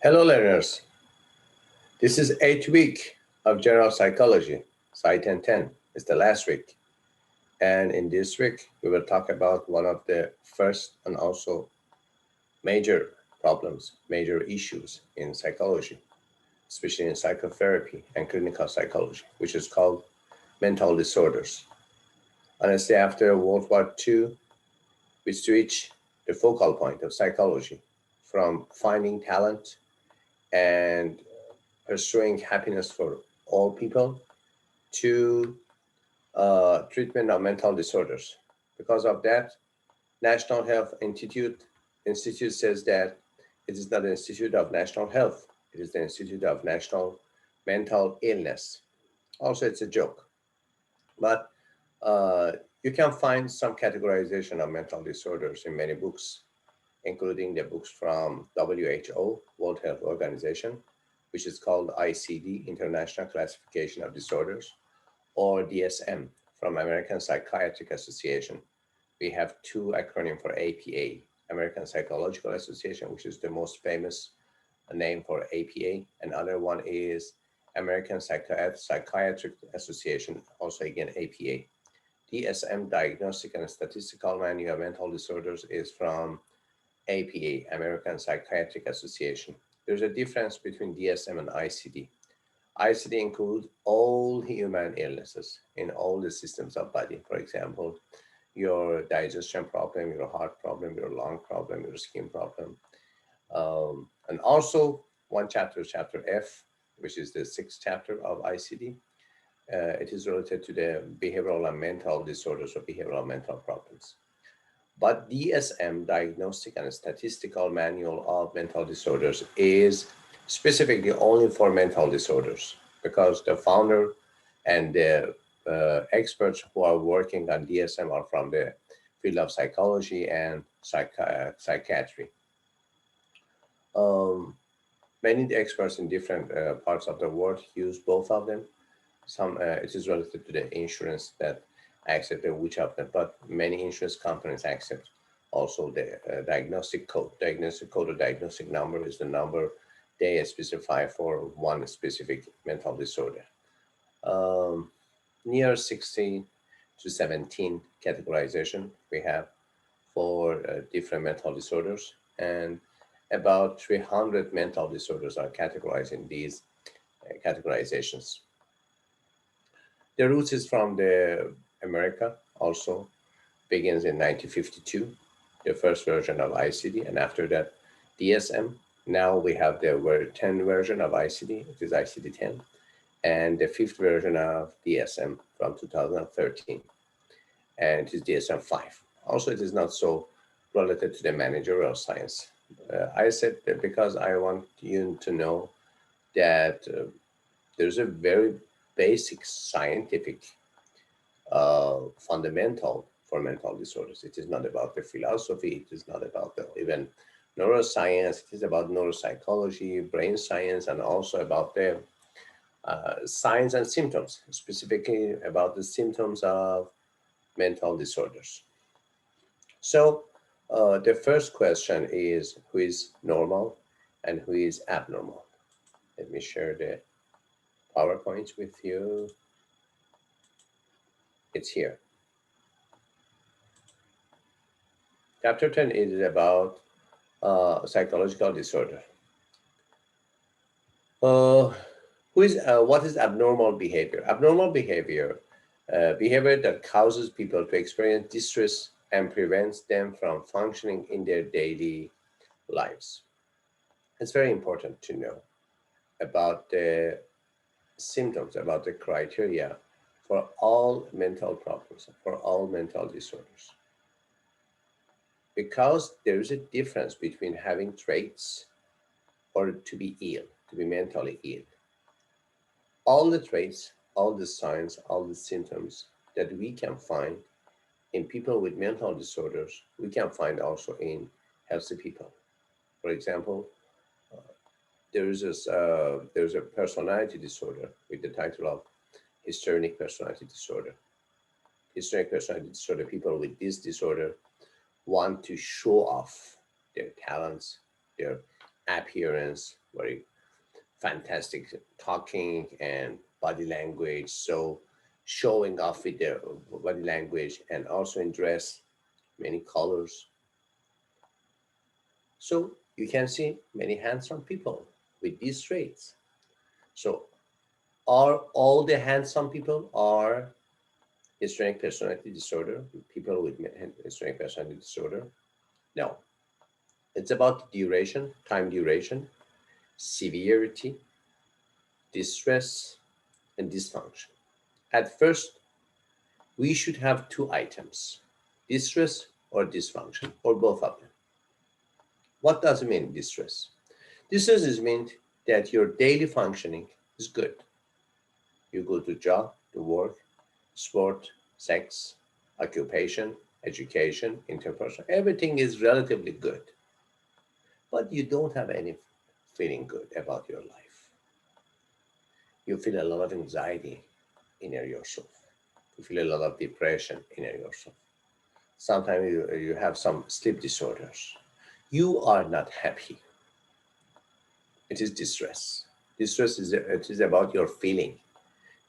Hello, learners. This is 8th week of General Psychology, Site 1010. It's the last week. And in this week, we will talk about one of the first and also major problems, major issues in psychology, especially in psychotherapy and clinical psychology, which is called mental disorders. Honestly, after World War II, we switched the focal point of psychology from finding talent and pursuing happiness for all people to treatment of mental disorders. Because of that, National Health Institute says that it is not the Institute of National Health, it is the Institute of National Mental Illness. Also, it's a joke, but uh, you can find some categorization of mental disorders in many books, including the books from WHO, World Health Organization, which is called ICD, International Classification of Disorders, or DSM from American Psychiatric Association. We have two acronyms for APA, American Psychological Association, which is the most famous name for APA. Another one is American Psychiatric Association, also again APA. DSM, Diagnostic and Statistical Manual of Mental Disorders, is from APA, American Psychiatric Association. There's a difference between DSM and ICD. ICD includes all human illnesses in all the systems of body. For example, your digestion problem, your heart problem, your lung problem, your skin problem. And also one chapter, chapter F, which is the sixth chapter of ICD. It is related to the behavioral and mental disorders or behavioral mental problems. But DSM, Diagnostic and Statistical Manual of Mental Disorders, is specifically only for mental disorders because the founder and the experts who are working on DSM are from the field of psychology and psychiatry. Um, Many experts in different parts of the world use both of them. Some it is related to the insurance that accept which of them, but many insurance companies accept also the diagnostic code. Diagnostic code or diagnostic number is the number they specify for one specific mental disorder. Um, Near 16 to 17 categorization we have for different mental disorders, and about 300 mental disorders are categorized in these categorizations. The roots is from the America, also begins in 1952, the first version of ICD, and after that DSM. Now we have the 10 version of ICD, it is ICD-10, and the fifth version of DSM from 2013, and it is DSM-5. Also, it is not so related to the managerial science. I said that because I want you to know that there's a very basic scientific fundamental for mental disorders. It is not about the philosophy. It is not about even neuroscience. It is about neuropsychology, brain science, and also about the signs and symptoms, specifically about the symptoms of mental disorders. So the first question is, who is normal and who is abnormal? Let me share the PowerPoint with you. It's here. Chapter 10 is about psychological disorder. Uh, what is abnormal behavior? Abnormal behavior, behavior that causes people to experience distress and prevents them from functioning in their daily lives. It's very important to know about the symptoms, about the criteria for all mental problems, for all mental disorders. Because there is a difference between having traits or to be ill, to be mentally ill. All the traits, all the signs, all the symptoms that we can find in people with mental disorders, we can find also in healthy people. For example, uh, there's a personality disorder with the title of histrionic personality disorder. Histrionic personality disorder, people with this disorder want to show off their talents, their appearance, very fantastic talking and body language. So showing off with their body language, and also in dress, many colors. So you can see many handsome people with these traits. So are all the handsome people are histrionic personality disorder, people with histrionic personality disorder? No. It's about duration, time duration, severity, distress, and dysfunction. At first, we should have two items: distress or dysfunction, or both of them. What does it mean, distress? Distress is meant that your daily functioning is good. You go to job, to work, sport, sex, occupation, education, interpersonal, everything is relatively good, but you don't have any feeling good about your life. You feel a lot of anxiety in yourself. You feel a lot of depression in yourself. Sometimes you have some sleep disorders. You are not happy. It is distress. Distress is it is about your feeling.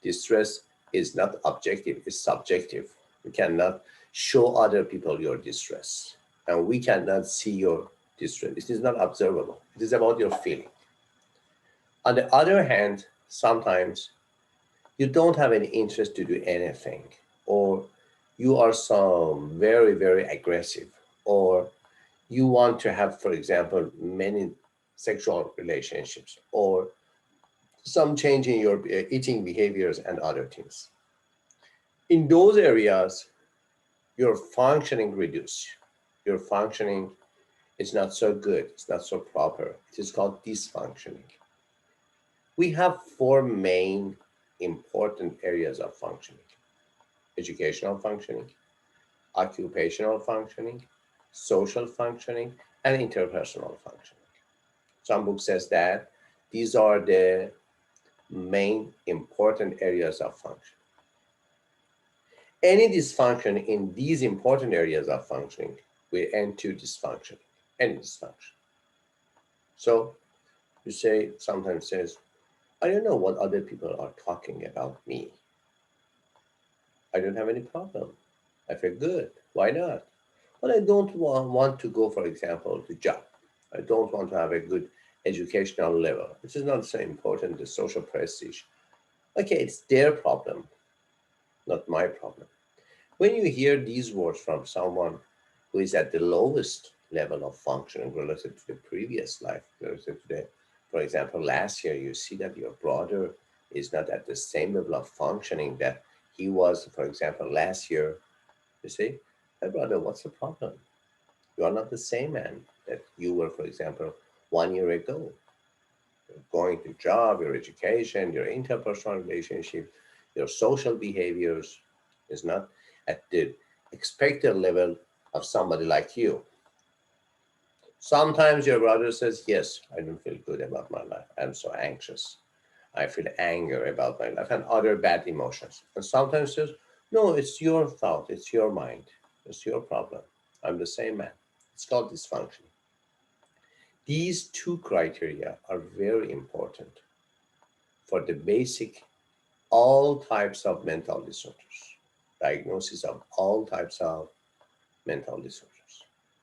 Distress is not objective, it's subjective. You cannot show other people your distress. And we cannot see your distress. It is not observable. It is about your feeling. On the other hand, sometimes you don't have any interest to do anything, or you are some very, very aggressive, or you want to have, for example, many sexual relationships, or some change in your eating behaviors and other things. In those areas, your functioning reduced. Your functioning is not so good, it's not so proper. It is called dysfunctioning. We have four main important areas of functioning: educational functioning, occupational functioning, social functioning, and interpersonal functioning. Some book says that these are the main important areas of function. Any dysfunction in these important areas of functioning will end to dysfunction. Any dysfunction. So you say sometimes says, I don't know what other people are talking about me. I don't have any problem. I feel good. Why not? But I don't want to go, for example, to job. I don't want to have a good educational level, which is not so important, the social prestige. Okay, it's their problem, not my problem. When you hear these words from someone who is at the lowest level of functioning relative to the previous life, relative to the, for example, last year, you see that your brother is not at the same level of functioning that he was, for example, last year. You see, hey brother, what's the problem? You are not the same man that you were, for example, 1 year ago. You're going to job, your education, your interpersonal relationship, your social behaviors is not at the expected level of somebody like you. Sometimes your brother says, yes, I don't feel good about my life. I'm so anxious. I feel anger about my life and other bad emotions. And sometimes says, no, it's your thought, it's your mind, it's your problem. I'm the same man. It's called dysfunction. These two criteria are very important for the basic all types of mental disorders, diagnosis of all types of mental disorders.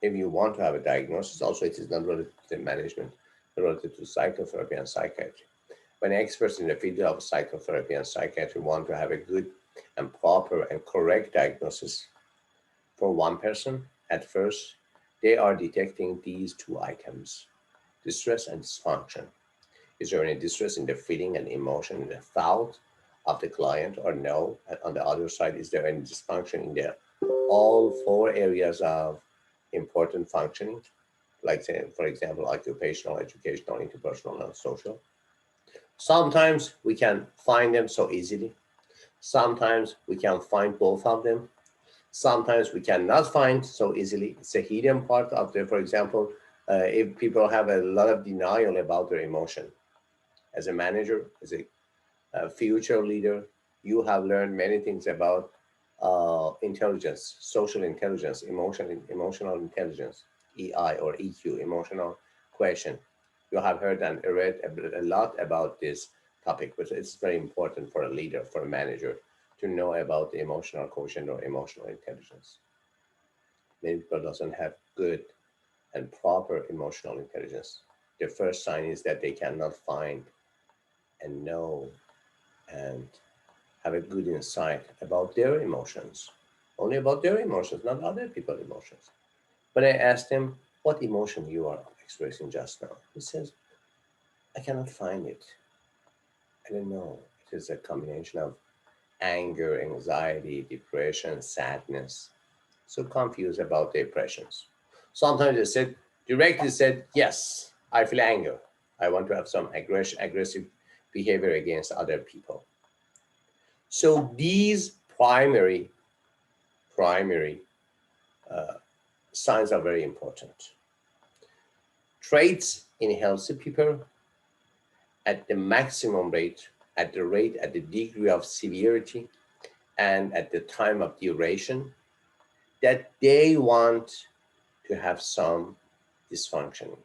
If you want to have a diagnosis, also it is not related to the management, related to psychotherapy and psychiatry. When experts in the field of psychotherapy and psychiatry want to have a good and proper and correct diagnosis for one person, at first, they are detecting these two items: distress and dysfunction. Is there any distress in the feeling and emotion, in the thought of the client, or no? And on the other side, is there any dysfunction in the all four areas of important functioning, like say, for example, occupational, educational, interpersonal, and social? Sometimes we can find them so easily. Sometimes we can find both of them. Sometimes we cannot find so easily. It's a hidden part of the, for example, if people have a lot of denial about their emotion. As a manager, as a future leader, you have learned many things about intelligence, social intelligence, emotional intelligence, EI or EQ, emotional question. You have heard and read a lot about this topic, but it's very important for a leader, for a manager, to know about the emotional quotient or emotional intelligence. Many people doesn't have good and proper emotional intelligence. The first sign is that they cannot find and know and have a good insight about their emotions, only about their emotions, not other people's emotions. When I asked him what emotion you are expressing just now, he says, I cannot find it. I don't know. It is a combination of anger, anxiety, depression, sadness. So confused about the impressions. Sometimes they said, directly said, yes, I feel anger. I want to have some aggressive behavior against other people. So these primary uh, signs are very important. Traits in healthy people at the maximum rate, at the degree of severity, and at the time of duration that they want to have some dysfunctioning.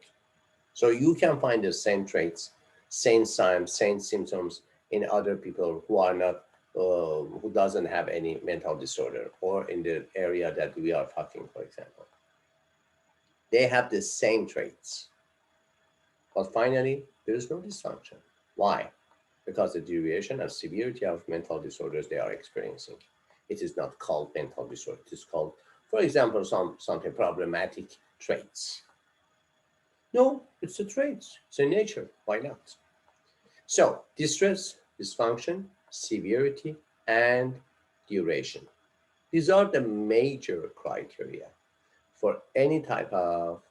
So you can find the same traits, same signs, same symptoms in other people who are not, who doesn't have any mental disorder, or in the area that we are talking, for example. They have the same traits, but finally, there is no dysfunction. Why? Because the duration and severity of mental disorders they are experiencing. It is not called mental disorder. It is called, for example, something problematic traits. No, it's a trait. It's a nature. Why not? So distress, dysfunction, severity, and duration. These are the major criteria for any type of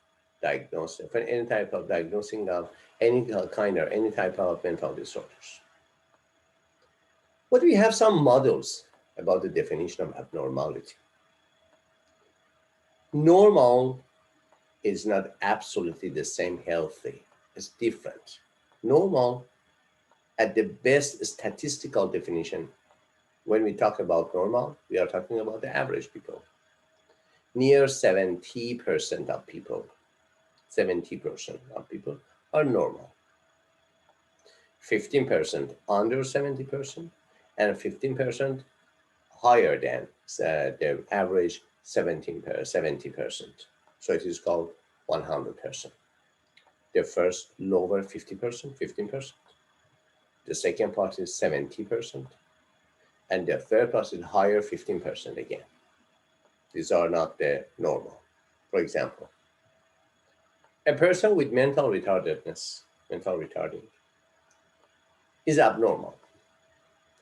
diagnosis, for any type of diagnosing of any kind or any type of mental disorders. But we have some models about the definition of abnormality. Normal is not absolutely the same healthy. It's different. Normal, at the best statistical definition, when we talk about normal, we are talking about the average people. Near 70% of people, 70% of people are normal. 15% under 70%, and 15% higher than the average 70%. So it is called 100%. The first lower 50%, 15%. The second part is 70%. And the third part is higher 15% again. These are not the normal. For example, a person with mental retardedness, mental retarding, is abnormal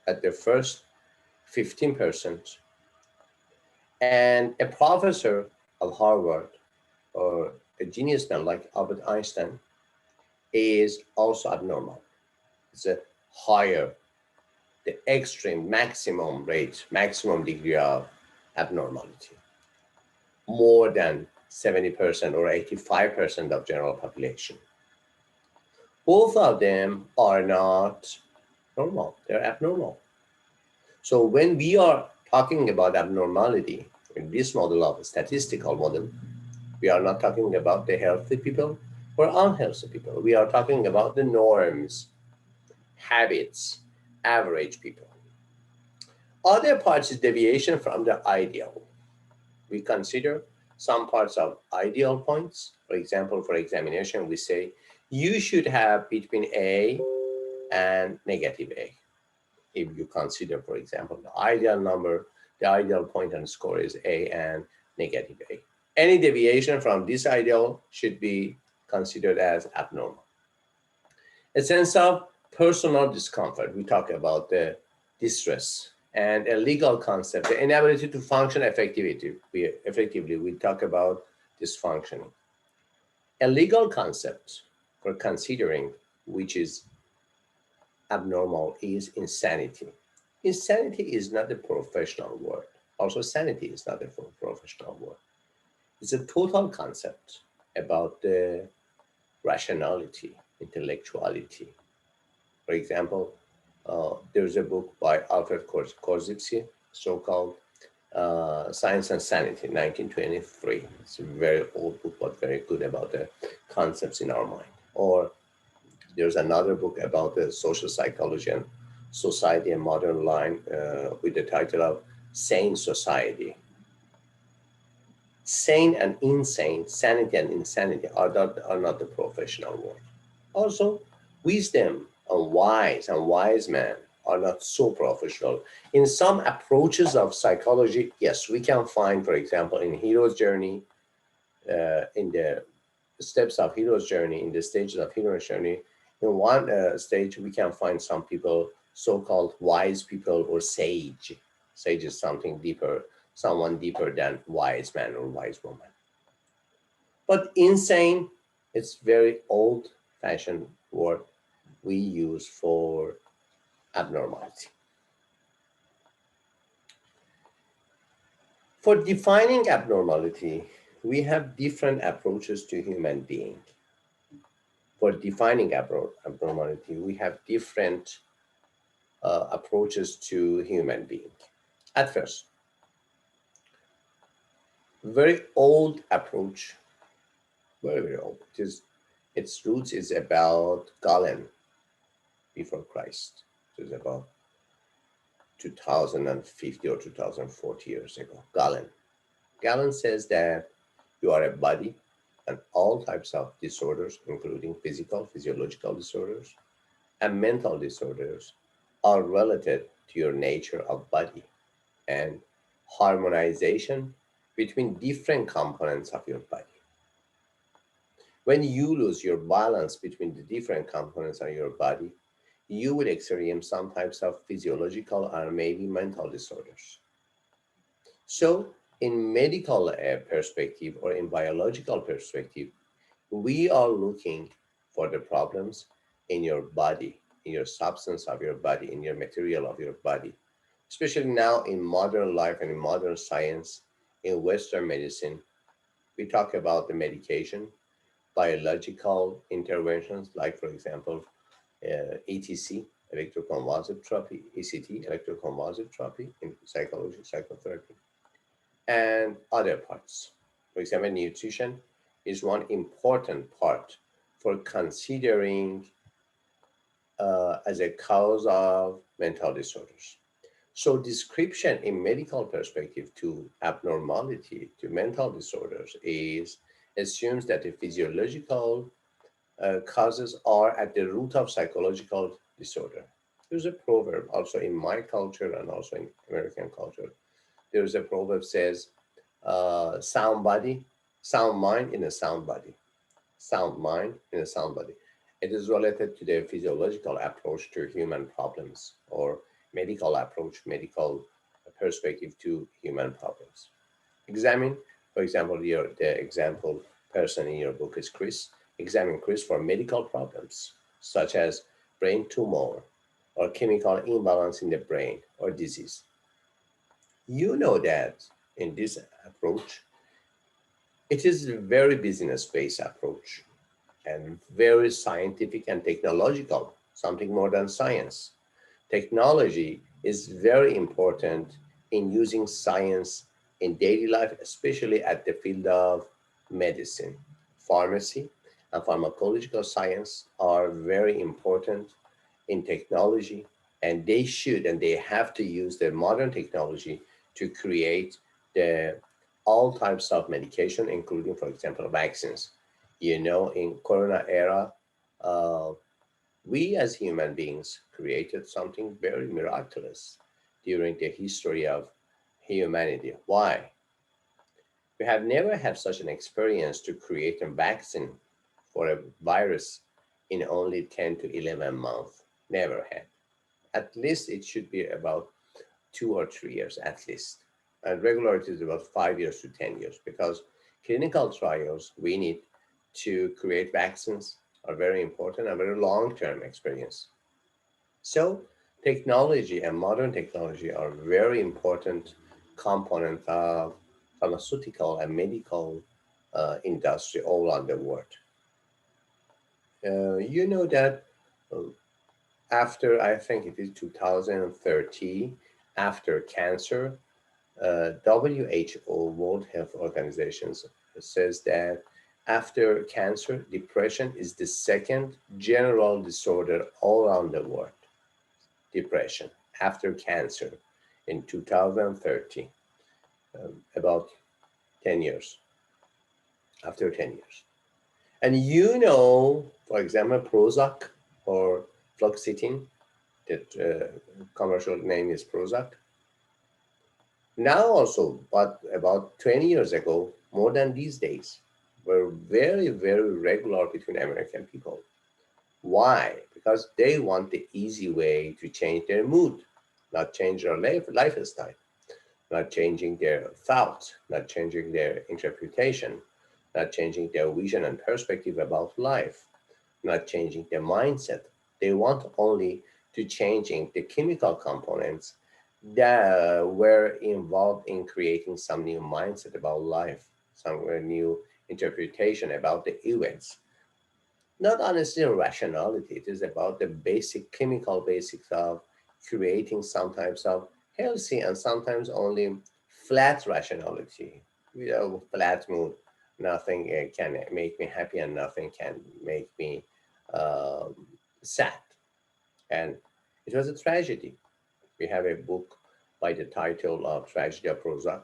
at the first 15%. And a professor of Harvard or a genius man like Albert Einstein is also abnormal. It's a higher, the extreme maximum rate, maximum degree of abnormality, more than 70% or 85% of general population. Both of them are not normal, they're abnormal. So when we are talking about abnormality in this model of a statistical model, we are not talking about the healthy people or unhealthy people. We are talking about the norms, habits, average people. Other parts is deviation from the ideal. We consider some parts of ideal points. For example, for examination, we say you should have between A and negative A. If you consider, for example, the ideal number, the ideal point and score is A and negative A. Any deviation from this ideal should be considered as abnormal. A sense of personal discomfort. We talk about the distress, and a legal concept, the inability to function effectively. We talk about dysfunctioning. A legal concept for considering which is abnormal is insanity. Insanity is not a professional word. Also, sanity is not a professional word. It's a total concept about the rationality, intellectuality. For example, there's a book by Alfred Korzybski, so-called Science and Sanity, 1923. It's a very old book, but very good about the concepts in our mind. Or There's another book about the social psychology and society and modern line with the title of Sane Society. Sane and insane, sanity and insanity are not the professional word. Also, wisdom and wise man are not so professional. In some approaches of psychology, yes, we can find, for example, in hero's journey, in the steps of hero's journey, in the stages of hero's journey, in one stage we can find some people, so-called wise people or sage. Sage is something deeper, someone deeper than wise man or wise woman. But insane, it's very old-fashioned word we use for abnormality. For defining abnormality, we have different approaches to human being. For defining abnormality, we have different approaches to human being. At first, very old approach, very old. Its roots is about Galen before Christ. It is about 2050 or 2040 years ago. Galen says that you are a body and all types of disorders, including physical, physiological disorders, and mental disorders, are related to your nature of body and harmonization between different components of your body. When you lose your balance between the different components of your body, you will experience some types of physiological or maybe mental disorders. So, in medical perspective or in biological perspective, we are looking for the problems in your body, in your substance of your body, in your material of your body. Especially now in modern life and in modern science, in Western medicine, we talk about the medication, biological interventions, like, for example, ETC, electroconvulsive therapy, ECT, electroconvulsive therapy in psychology, psychotherapy, and other parts. For example, nutrition is one important part for considering as a cause of mental disorders. So description in medical perspective to abnormality, to mental disorders is assumes that the physiological causes are at the root of psychological disorder. There's a proverb also in my culture and also in American culture. There's a proverb says, sound body, sound mind in a sound body. Sound mind in a sound body. It is related to the physiological approach to human problems or medical approach, medical perspective to human problems. Examine, for example, the example person in your book is Chris. Examine Chris for medical problems such as brain tumor or chemical imbalance in the brain or disease. You know that in this approach, it is a very business-based approach and very scientific and technological, something more than science. Technology is very important in using science in daily life, especially at the field of medicine. Pharmacy and pharmacological science are very important in technology, and they should and they have to use the modern technology to create the all types of medication, including, for example, vaccines. You know, in Corona era, uh, we as human beings created something very miraculous during the history of humanity. Why? We have never had such an experience to create a vaccine for a virus in only 10 to 11 months. Never had. At least it should be about 2 or 3 years at least. And regularity is about 5 years to 10 years because clinical trials we need to create vaccines are very important and very long-term experience. So technology and modern technology are very important component of pharmaceutical and medical industry all around the world. You know that uh, after, I think it is 2030, after cancer, WHO, World Health Organization, says that After cancer, depression is the second general disorder all around the world. Depression after cancer in 2030, about 10 years, after 10 years. And for example, Prozac or fluoxetine, that commercial name is Prozac. Now also, but about 20 years ago, more than these days, were very, very regular between American people. Why? Because they want the easy way to change their mood, not change their lifestyle, not changing their thoughts, not changing their interpretation, not changing their vision and perspective about life, not changing their mindset. They want only to changing the chemical components that were involved in creating some new mindset about life, some new interpretation about the events. Not honestly rationality, it is about the basic chemical basics of creating some types of healthy and sometimes only flat rationality. Flat mood, nothing can make me happy and nothing can make me um, sad. And it was a tragedy. We have a book by the title of Tragedy of Prozac,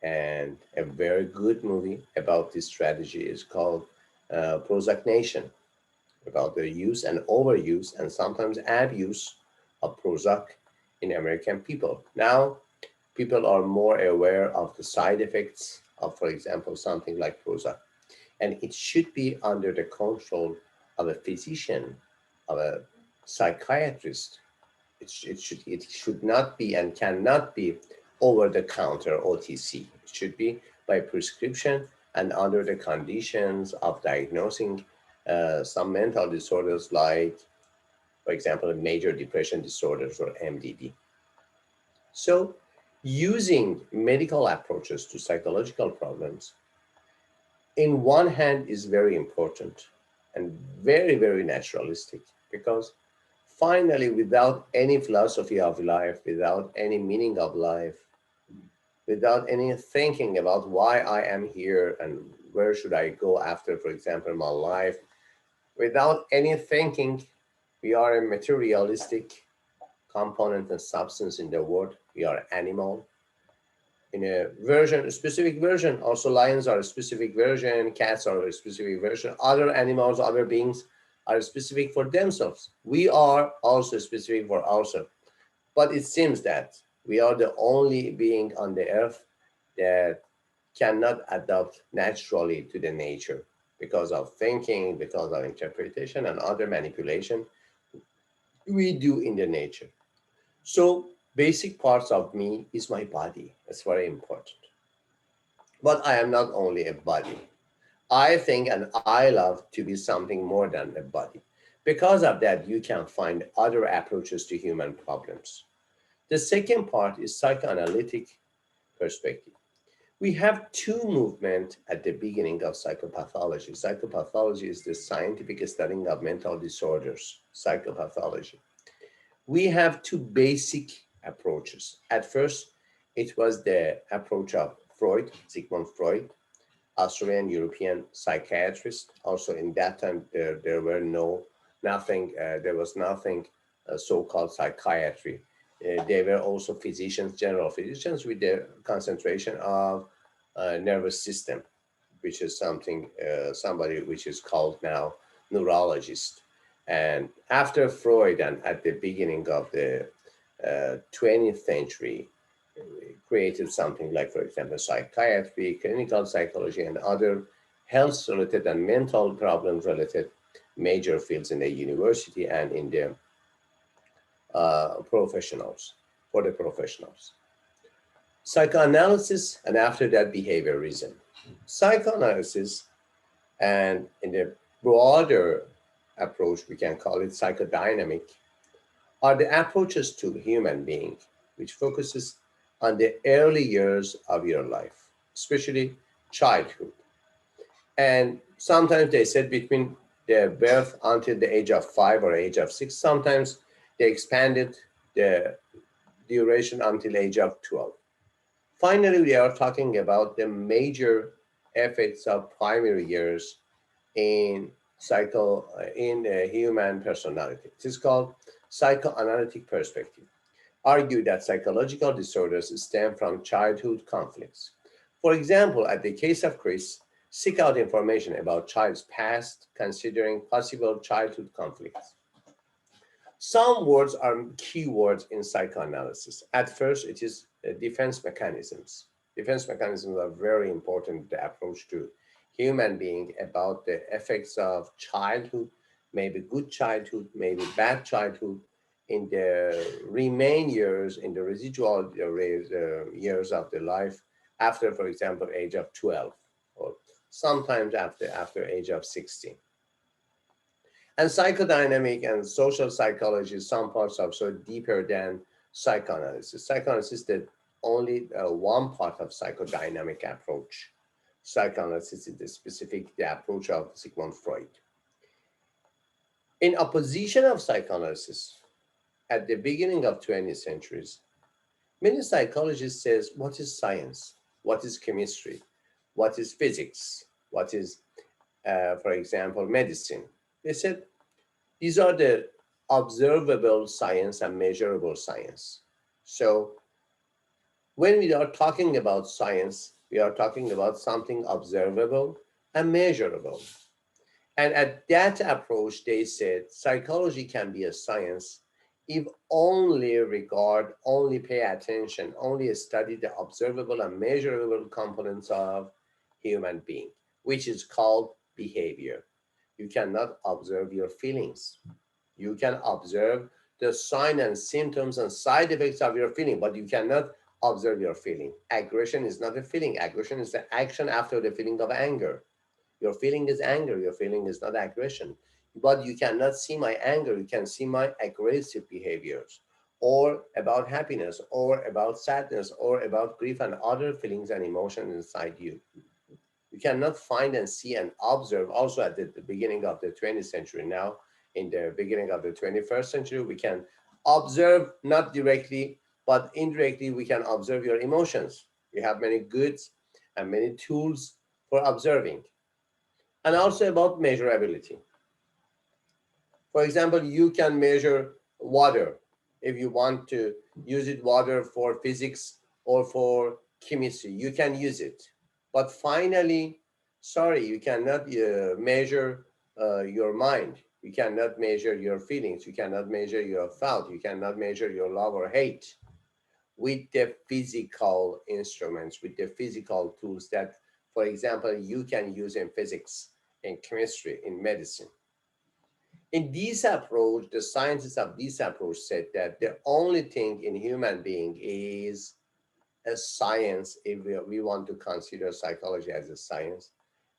and a very good movie about this strategy is called Prozac Nation, about the use and overuse and sometimes abuse of Prozac in American people. Now, people are more aware of the side effects of, for example, something like Prozac, and it should be under the control of a physician, of a psychiatrist. It should not be and cannot be over the counter OTC. It should be by prescription and under the conditions of diagnosing some mental disorders like, for example, major depression disorders or MDD. So, using medical approaches to psychological problems, in one hand, is very important and very, very naturalistic because finally, without any philosophy of life, without any meaning of life, without any thinking about why I am here and where should I go after, for example, my life, without any thinking, we are a materialistic component and substance in the world. We are animal in a version, a specific version. Also, lions are a specific version, cats are a specific version, other animals, other beings are specific for themselves. We are also specific for ourselves. But it seems that we are the only being on the earth that cannot adapt naturally to the nature because of thinking, because of interpretation, and other manipulation we do in the nature. So, basic parts of me is my body. It's very important. But I am not only a body. I think and I love to be something more than a body. Because of that, you can find other approaches to human problems. The second part is psychoanalytic perspective. We have two movements at the beginning of psychopathology. Psychopathology is the scientific studying of mental disorders, psychopathology. We have two basic approaches. At first, it was the approach of Freud, Sigmund Freud, Australian European psychiatrist. Also, in that time, there were there was nothing so-called psychiatry. They were also physicians, general physicians, with the concentration of nervous system, which is somebody which is called now neurologist. And after Freud and at the beginning of the 20th century, created something like, for example, psychiatry, clinical psychology, and other health related and mental problems related major fields in the university and in the professionals, for the professionals. Psychoanalysis, and after that, behaviorism. Psychoanalysis, and in the broader approach, we can call it psychodynamic, are the approaches to human being which focuses on the early years of your life, especially childhood. And sometimes they said between their birth until the age of 5 or age of 6. Sometimes they expanded the duration until age of 12. Finally, we are talking about the major effects of primary years in human personality. It is called psychoanalytic perspective. Argue that psychological disorders stem from childhood conflicts. For example, at the case of Chris, seek out information about child's past, considering possible childhood conflicts. Some words are key words in psychoanalysis. At first, it is defense mechanisms. Defense mechanisms are very important to approach to human being about the effects of childhood, maybe good childhood, maybe bad childhood, in the remain years, in the residual years of the life after, for example, age of 12, or sometimes after age of 16. And psychodynamic and social psychology, some parts are so deeper than psychoanalysis. Psychoanalysis is the only one part of psychodynamic approach. Psychoanalysis is the approach of Sigmund Freud. In opposition of psychoanalysis, at the beginning of 20th centuries, many psychologists says, what is science? What is chemistry? What is physics? What is, for example, medicine? They said, these are the observable science and measurable science. So when we are talking about science, we are talking about something observable and measurable. And at that approach, they said psychology can be a science if only pay attention, only study the observable and measurable components of human being, which is called behavior. You cannot observe your feelings. You can observe the sign and symptoms and side effects of your feeling, but you cannot observe your feeling. Aggression is not a feeling. Aggression is the action after the feeling of anger. Your feeling is anger. Your feeling is not aggression. But you cannot see my anger. You can see my aggressive behaviors, or about happiness, or about sadness, or about grief and other feelings and emotions inside you. You cannot find and see and observe. Also at the beginning of the 20th century, now in the beginning of the 21st century, we can observe not directly, but indirectly we can observe your emotions. We have many goods and many tools for observing. And also about measurability. For example, you can measure water if you want to use it water for physics or for chemistry. You can use it. But finally, sorry, you cannot measure your mind. You cannot measure your feelings. You cannot measure your thought. You cannot measure your love or hate with the physical instruments, with the physical tools that, for example, you can use in physics, in chemistry, in medicine. In this approach, the scientists of this approach said that the only thing in human being is a science. If we want to consider psychology as a science,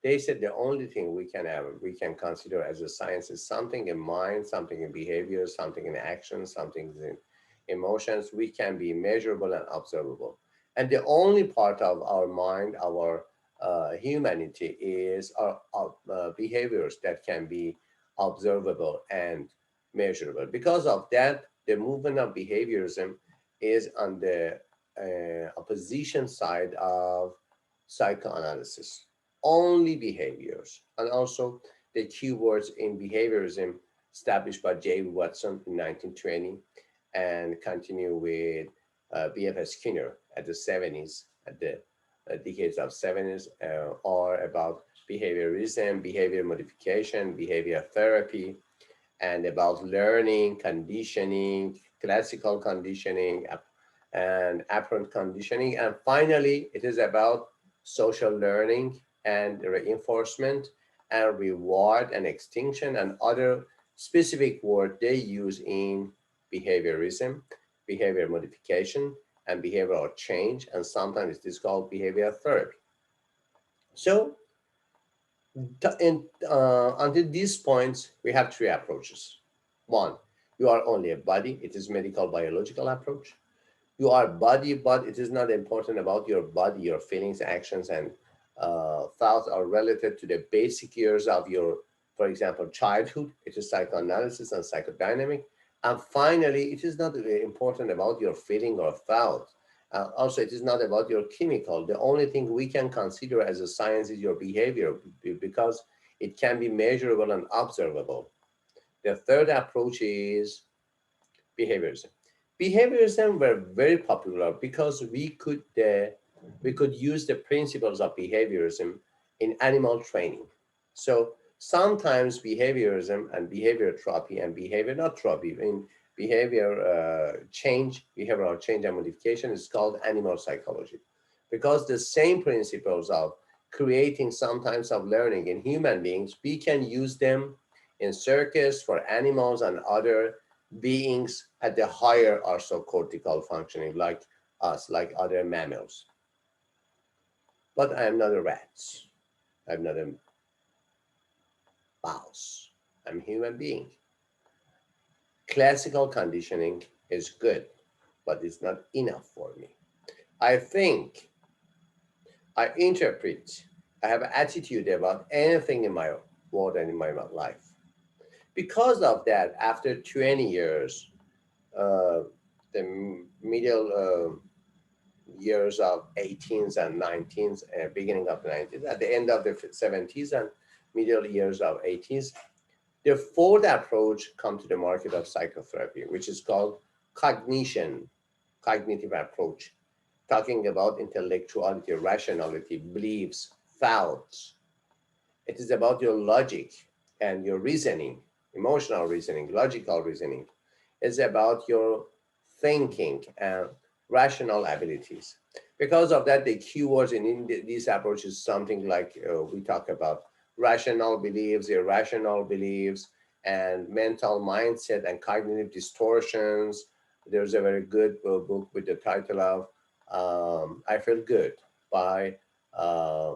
they said the only thing we can consider as a science is something in mind, something in behavior, something in action, something in emotions. We can be measurable and observable. And the only part of our mind, our humanity, is our behaviors that can be observable and measurable. Because of that, the movement of behaviorism is on the opposition side of psychoanalysis. Only behaviors. And also the keywords in behaviorism established by J. Watson in 1920 and continue with B.F. Skinner at the 70s, at the decades of 70s, are about behaviorism, behavior modification, behavior therapy, and about learning, conditioning, classical conditioning, and apparent conditioning. And finally, it is about social learning and reinforcement and reward and extinction and other specific words they use in behaviorism, behavior modification, and behavioral change. And sometimes it is called behavior therapy. So until these points, we have three approaches. One, you are only a body. It is medical biological approach. You are body, but it is not important about your body. Your feelings, actions, and thoughts are related to the basic years of your, for example, childhood. It is psychoanalysis and psychodynamic. And finally, it is not important about your feeling or thought Also, it is not about your chemical. The only thing we can consider as a science is your behavior because it can be measurable and observable. The third approach is behaviorism. Behaviorism were very popular because we could use the principles of behaviorism in animal training. So sometimes behaviorism and behavior therapy and behavior not therapy in behavioral change and modification is called animal psychology, because the same principles of creating some types of learning in human beings, we can use them in circus for animals and other beings at the higher cortical functioning, like us, like other mammals. But I am not a rat. I'm not a mouse. I'm a human being. Classical conditioning is good, but it's not enough for me. I think, I interpret, I have an attitude about anything in my world and in my life. Because of that, after 20 years, uh, the middle years of 18s and 19s, beginning of the 90s, at the end of the 70s and middle years of 80s, the fourth approach come to the market of psychotherapy, which is called cognitive approach, talking about intellectuality, rationality, beliefs, thoughts. It is about your logic and your reasoning, emotional reasoning, logical reasoning. It's about your thinking and rational abilities. Because of that, the keywords in these approaches something like we talk about rational beliefs, irrational beliefs, and mental mindset and cognitive distortions. There's a very good book with the title of I Feel Good by uh,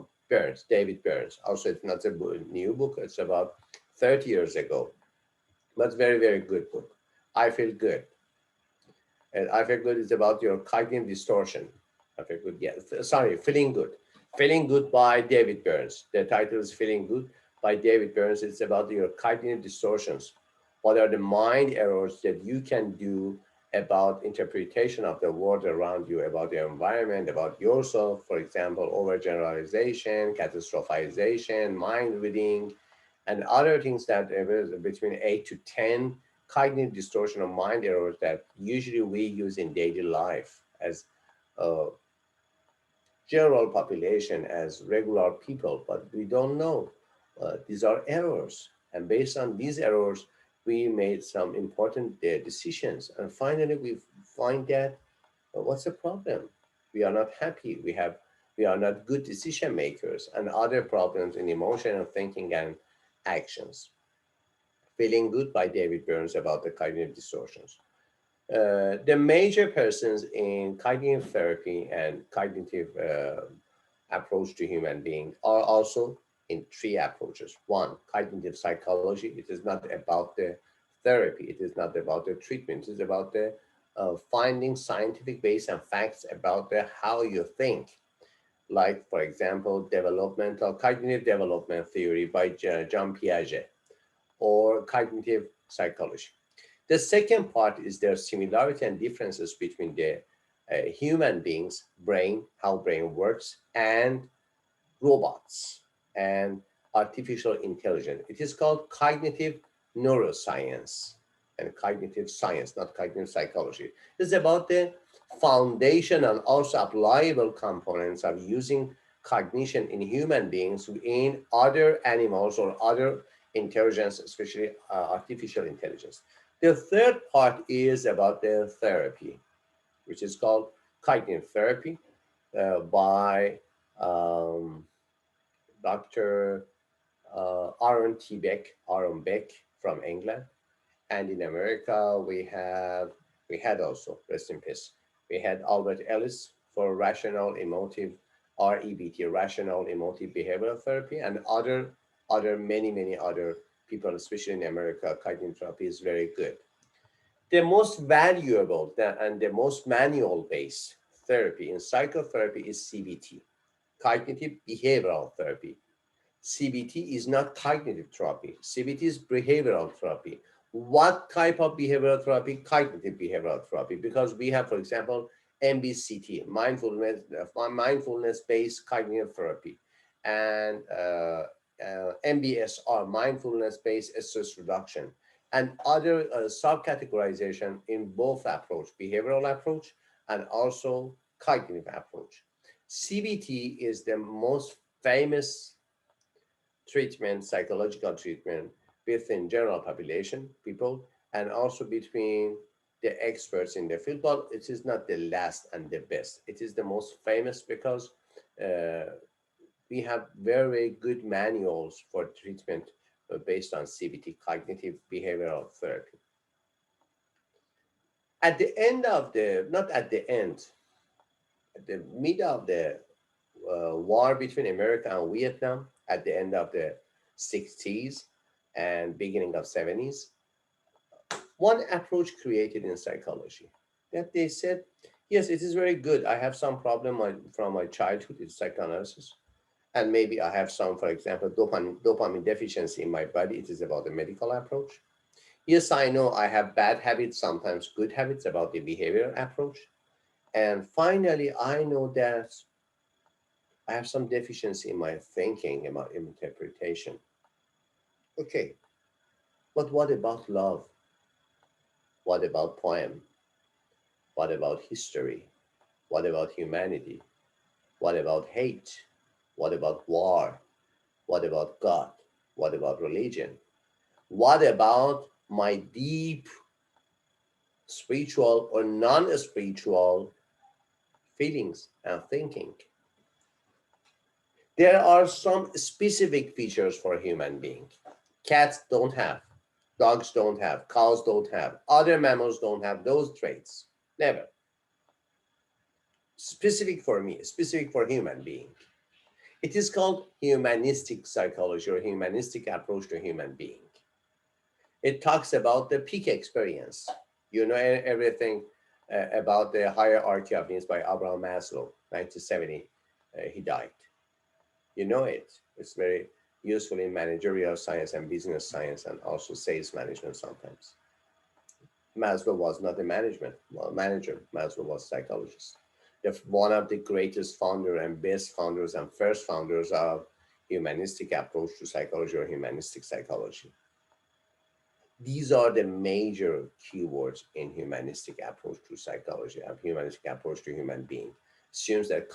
David Burns. Also, it's not a new book, it's about 30 years ago, but very, very good book. I Feel Good. And I Feel Good is about your cognitive distortion. I Feel Good, yeah. Sorry, Feeling Good. Feeling Good by David Burns. The title is Feeling Good by David Burns. It's about your cognitive distortions. What are the mind errors that you can do about interpretation of the world around you, about the environment, about yourself, for example, overgeneralization, catastrophization, mind reading, and other things that between 8 to 10 cognitive distortion or mind errors that usually we use in daily life as a general population, as regular people, but we don't know. These are errors. And based on these errors, we made some important decisions. And finally, we find that what's the problem? We are not happy. We are not good decision makers, and other problems in emotional thinking and actions. Feeling Good by David Burns about the cognitive distortions. The major persons in cognitive therapy and cognitive approach to human being are also in three approaches. One, cognitive psychology. It is not about the therapy. It is not about the treatment. It is about the finding scientific base and facts about the how you think. Like, for example, developmental cognitive development theory by John Piaget, or cognitive psychology. The second part is their similarity and differences between the human beings' brain, how brain works, and robots and artificial intelligence. It is called cognitive neuroscience and cognitive science, not cognitive psychology. It's about the foundation and also applicable components of using cognition in human beings in other animals or other intelligence, especially artificial intelligence. The third part is about the therapy, which is called cognitive therapy by um, Dr. Aaron Beck from England. And in America, we had also, rest in peace, we had Albert Ellis for rational emotive, REBT, rational emotive behavioral therapy, and other many other people, especially in America, cognitive therapy is very good. The most valuable and the most manual based therapy in psychotherapy is CBT, cognitive behavioral therapy. CBT is not cognitive therapy. CBT is behavioral therapy. What type of behavioral therapy? Cognitive behavioral therapy. Because we have, for example, MBCT, mindfulness-based cognitive therapy, and MBSR, mindfulness-based stress reduction, and other subcategorization in both approach, behavioral approach and also cognitive approach. CBT is the most famous treatment, psychological treatment within general population people, and also between the experts in the field. But it is not the last and the best. It is the most famous because uh, we have very good manuals for treatment based on CBT, cognitive behavioral therapy. At the end of the, not at the end, at the middle of the war between America and Vietnam, at the end of the 60s and beginning of 70s, one approach created in psychology that they said, yes, it is very good. I have some problem from my childhood, it's psychoanalysis. And maybe I have some, for example, dopamine deficiency in my body. It is about the medical approach. Yes, I know I have bad habits, sometimes good habits about the behavior approach. And finally, I know that I have some deficiency in my thinking, in my interpretation. Okay, but what about love? What about poem? What about history? What about humanity? What about hate? What about war? What about God? What about religion? What about my deep spiritual or non spiritual feelings and thinking? There are some specific features for human being. Cats don't have, dogs don't have, cows don't have, other mammals don't have those traits. Never. Specific for me, specific for human being. It is called humanistic psychology or humanistic approach to human being. It talks about the peak experience. You know everything about the hierarchy of needs by Abraham Maslow, 1970. He died. You know it. It's very useful in managerial science and business science and also sales management sometimes. Maslow was not a manager. Maslow was a psychologist. One of the greatest founder and best founders and first founders of humanistic approach to psychology or humanistic psychology. These are the major keywords in humanistic approach to psychology and humanistic approach to human being. Assumes that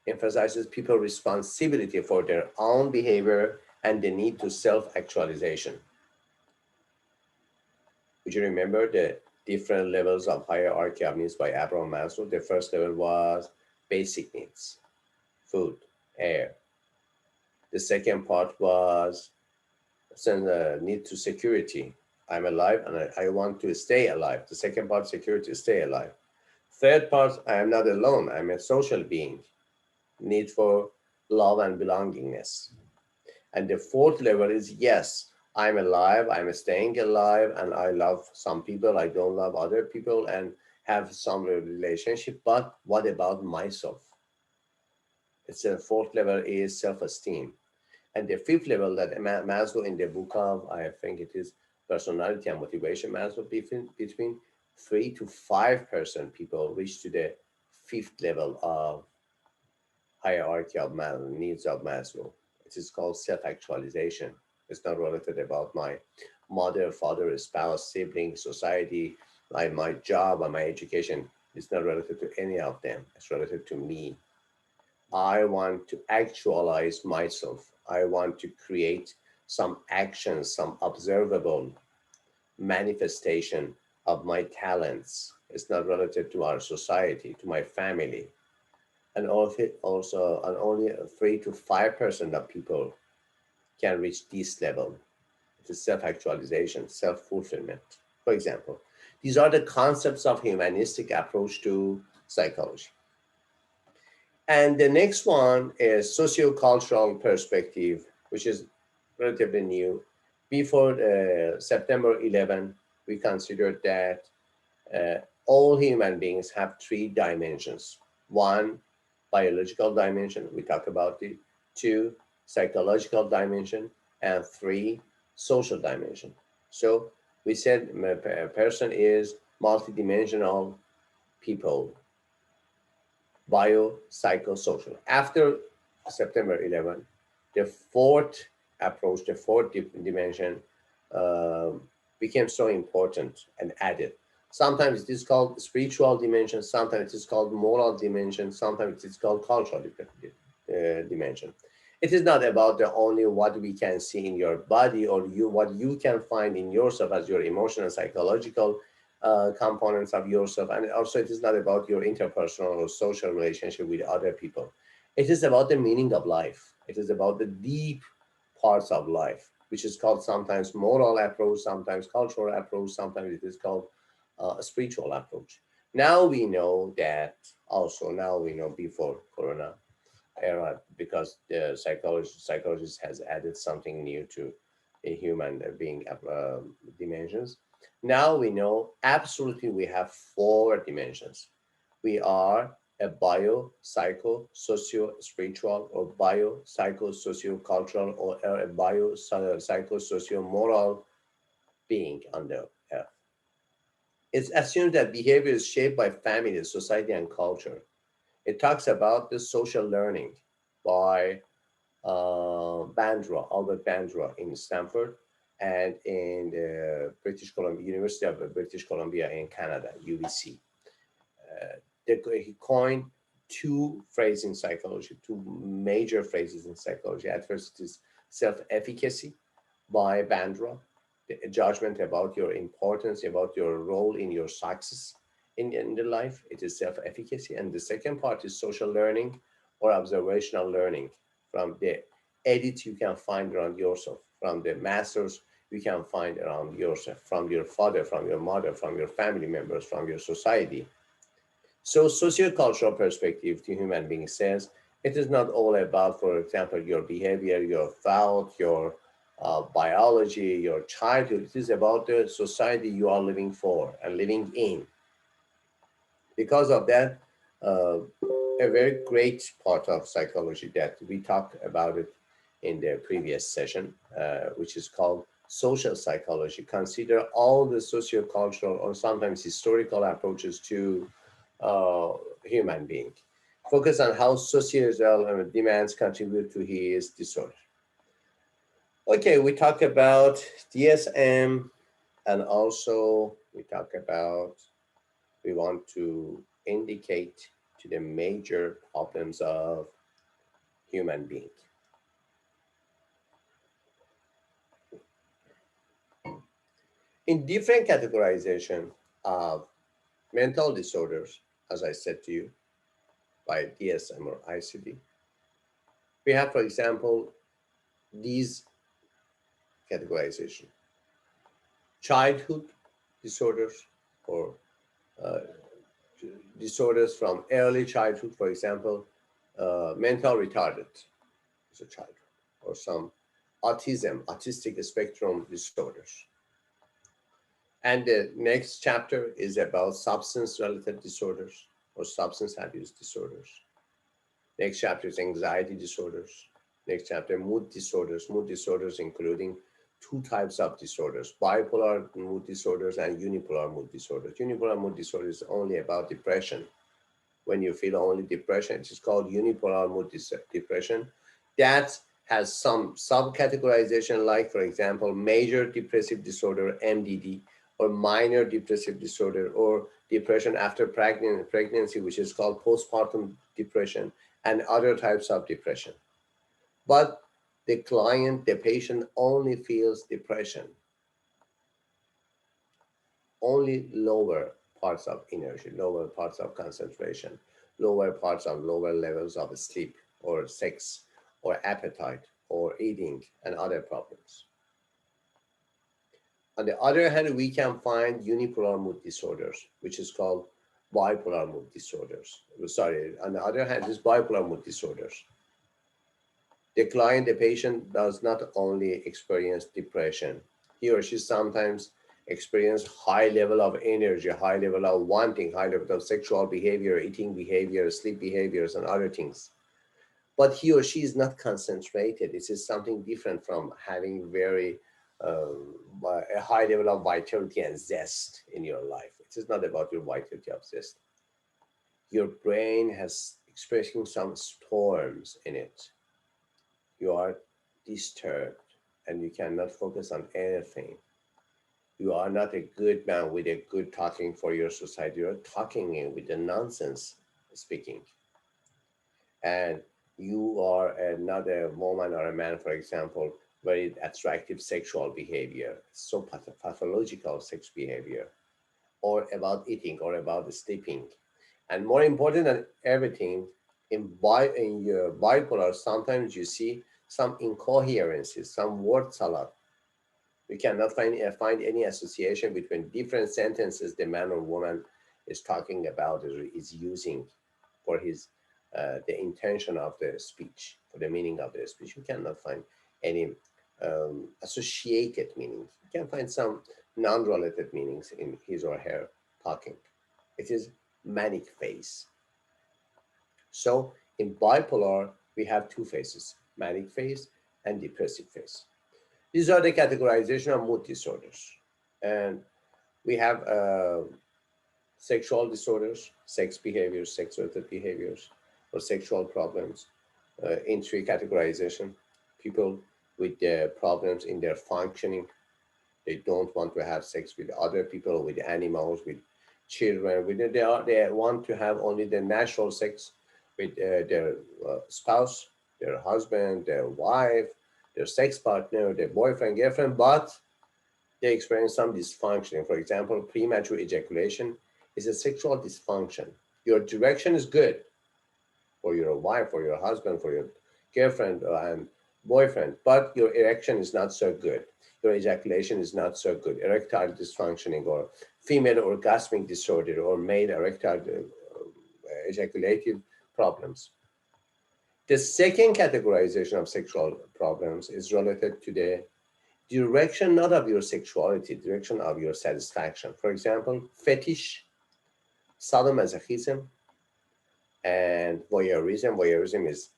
emphasizes people responsibility for their own behavior and the need to self-actualization. Would you remember the different levels of hierarchy of needs by Abraham Maslow? The first level was basic needs, food, air. The second part was need to security. I'm alive and I want to stay alive. The second part, security, stay alive. Third part, I am not alone. I'm a social being. Need for love and belongingness. And the fourth level is yes, I'm alive, I'm staying alive, and I love some people, I don't love other people, and have some relationship. But what about myself? It's the fourth level is self-esteem. And the fifth level that Maslow in the book of, I think it is personality and motivation, Maslow, between 3 to 5% people reach to the fifth level of hierarchy of needs of Maslow. It is called self-actualization. It's not related about my mother, father, spouse, sibling, society, like my job or my education. It's not related to any of them. It's related to me. I want to actualize myself. I want to create some actions, some observable manifestation of my talents. It's not related to our society, to my family. And also, and only 3 to 5% of people can reach this level. It is self-actualization, self-fulfillment. For example, these are the concepts of humanistic approach to psychology. And the next one is sociocultural perspective, which is relatively new. Before September 11, we considered that all human beings have 3 dimensions. One, biological dimension, we talk about it. Two, psychological dimension. And three, social dimension. So we said a person is multidimensional people, biopsychosocial. After September 11, the fourth approach, the fourth dimension um, became so important and added. Sometimes it is called spiritual dimension, sometimes it is called moral dimension, sometimes it is called cultural dimension. It is not about the only what we can see in your body or you what you can find in yourself as your emotional, psychological components of yourself, and also it is not about your interpersonal or social relationship with other people. It is about the meaning of life. It is about the deep parts of life, which is called sometimes moral approach, sometimes cultural approach, sometimes it is called a spiritual approach. Now we know that also now we know before Corona era because the psychologist has added something new to a human being dimensions. Now we know absolutely we have four dimensions. We are a bio, psycho, socio, spiritual, or bio, psycho, socio, cultural, or a bio, psycho, socio, moral being on the earth. It's assumed that behavior is shaped by family, society, and culture. It talks about the social learning by Albert Bandra in Stanford, and in the British Columbia, University of British Columbia in Canada, UBC. He coined two phrases in psychology, two major phrases in psychology. At first, it is self-efficacy by Bandra, the judgment about your importance, about your role in your success in the life. It is self-efficacy. And the second part is social learning or observational learning from the edits you can find around yourself, from the masters you can find around yourself, from your father, from your mother, from your family members, from your society. So sociocultural perspective to human beings says it is not all about, for example, your behavior, your thought, your biology, your childhood. It is about the society you are living for and living in. Because of that, a very great part of psychology that we talked about it in the previous session, which is called social psychology. Consider all the sociocultural or sometimes historical approaches to uh, human being. Focus on how societal demands contribute to his disorder. Okay, we talk about DSM, and also we talk about we want to indicate to the major problems of human being. In different categorization of mental disorders, as I said to you, by DSM or ICD, we have, for example, these categorization: childhood disorders or uh, disorders from early childhood, for example, mental retarded as a child, or some autistic spectrum disorders. And the next chapter is about substance related disorders or substance abuse disorders. Next chapter is anxiety disorders. Next chapter, mood disorders including two types of disorders: bipolar mood disorders and unipolar mood disorders. Unipolar mood disorder is only about depression. When you feel only depression, it is called unipolar mood depression. That has some subcategorization, like, for example, major depressive disorder, MDD, or minor depressive disorder, or depression after pregnancy, which is called postpartum depression, and other types of depression. But the patient only feels depression, only lower parts of energy, lower parts of concentration, lower parts of lower levels of sleep or sex or appetite or eating and other problems. On the other hand, we can find unipolar mood disorders, which is called bipolar mood disorders. Sorry, on the other hand, this bipolar mood disorders. The patient does not only experience depression, he or she sometimes experience high level of energy, high level of wanting, high level of sexual behavior, eating behavior, sleep behaviors, and other things. But he or she is not concentrated. This is something different from having very a high level of vitality and zest in your life. It is not about your vitality of zest. Your brain has expressing some storms in it. You are disturbed and you cannot focus on anything. You are not a good man with a good talking for your society. You're talking in with the nonsense speaking. And you are another woman or a man, for example, very attractive sexual behavior, so pathological sex behavior, or about eating or about sleeping. And more important than everything, in your bipolar, sometimes you see some incoherences, some word salad. You cannot find any association between different sentences the man or woman is talking about or is using for his the intention of the speech, for the meaning of the speech. You cannot find any associated meanings. You can find some non-related meanings in his or her talking. It is manic phase. So in bipolar, we have two phases: manic phase and depressive phase. These are the categorization of mood disorders. And we have sexual disorders, sex behaviors, sex related behaviors, or sexual problems in three categorization. People with problems in their functioning, they don't want to have sex with other people, with animals, with children. They want to have only the natural sex with their spouse, their husband, their wife, their sex partner, their boyfriend, girlfriend, but they experience some dysfunction. For example, premature ejaculation is a sexual dysfunction. Your direction is good for your wife, for your husband, for your girlfriend and boyfriend, but your erection is not so good. Your ejaculation is not so good. Erectile dysfunctioning or female orgasmic disorder or male erectile ejaculative problems. The second categorization of sexual problems is related to the direction not of your sexuality, direction of your satisfaction. For example, fetish, sadomasochism, and voyeurism. Voyeurism is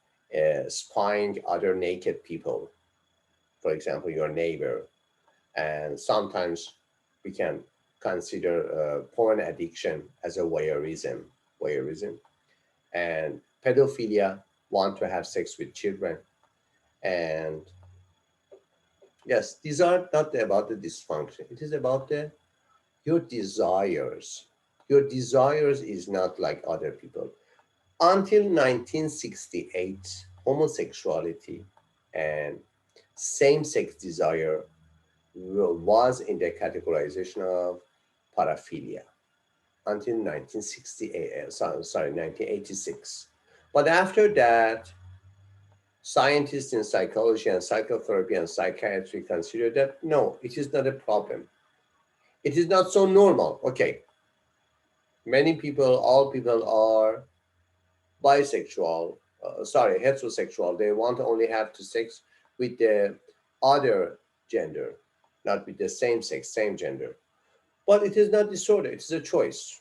spying other naked people, for example, your neighbor. And sometimes we can consider porn addiction as a voyeurism. Voyeurism. And pedophilia, want to have sex with children. And yes, these are not about the dysfunction. It is about your desires. Your desires is not like other people. Until 1968, homosexuality and same-sex desire was in the categorization of paraphilia until 1968, sorry, 1986. But after that, scientists in psychology and psychotherapy and psychiatry consider that no, it is not a problem. It is not so normal. Okay, many people, all people are bisexual, sorry, heterosexual. They want to only have to sex with the other gender, not with the same sex, same gender. But it is not disorder, it is a choice.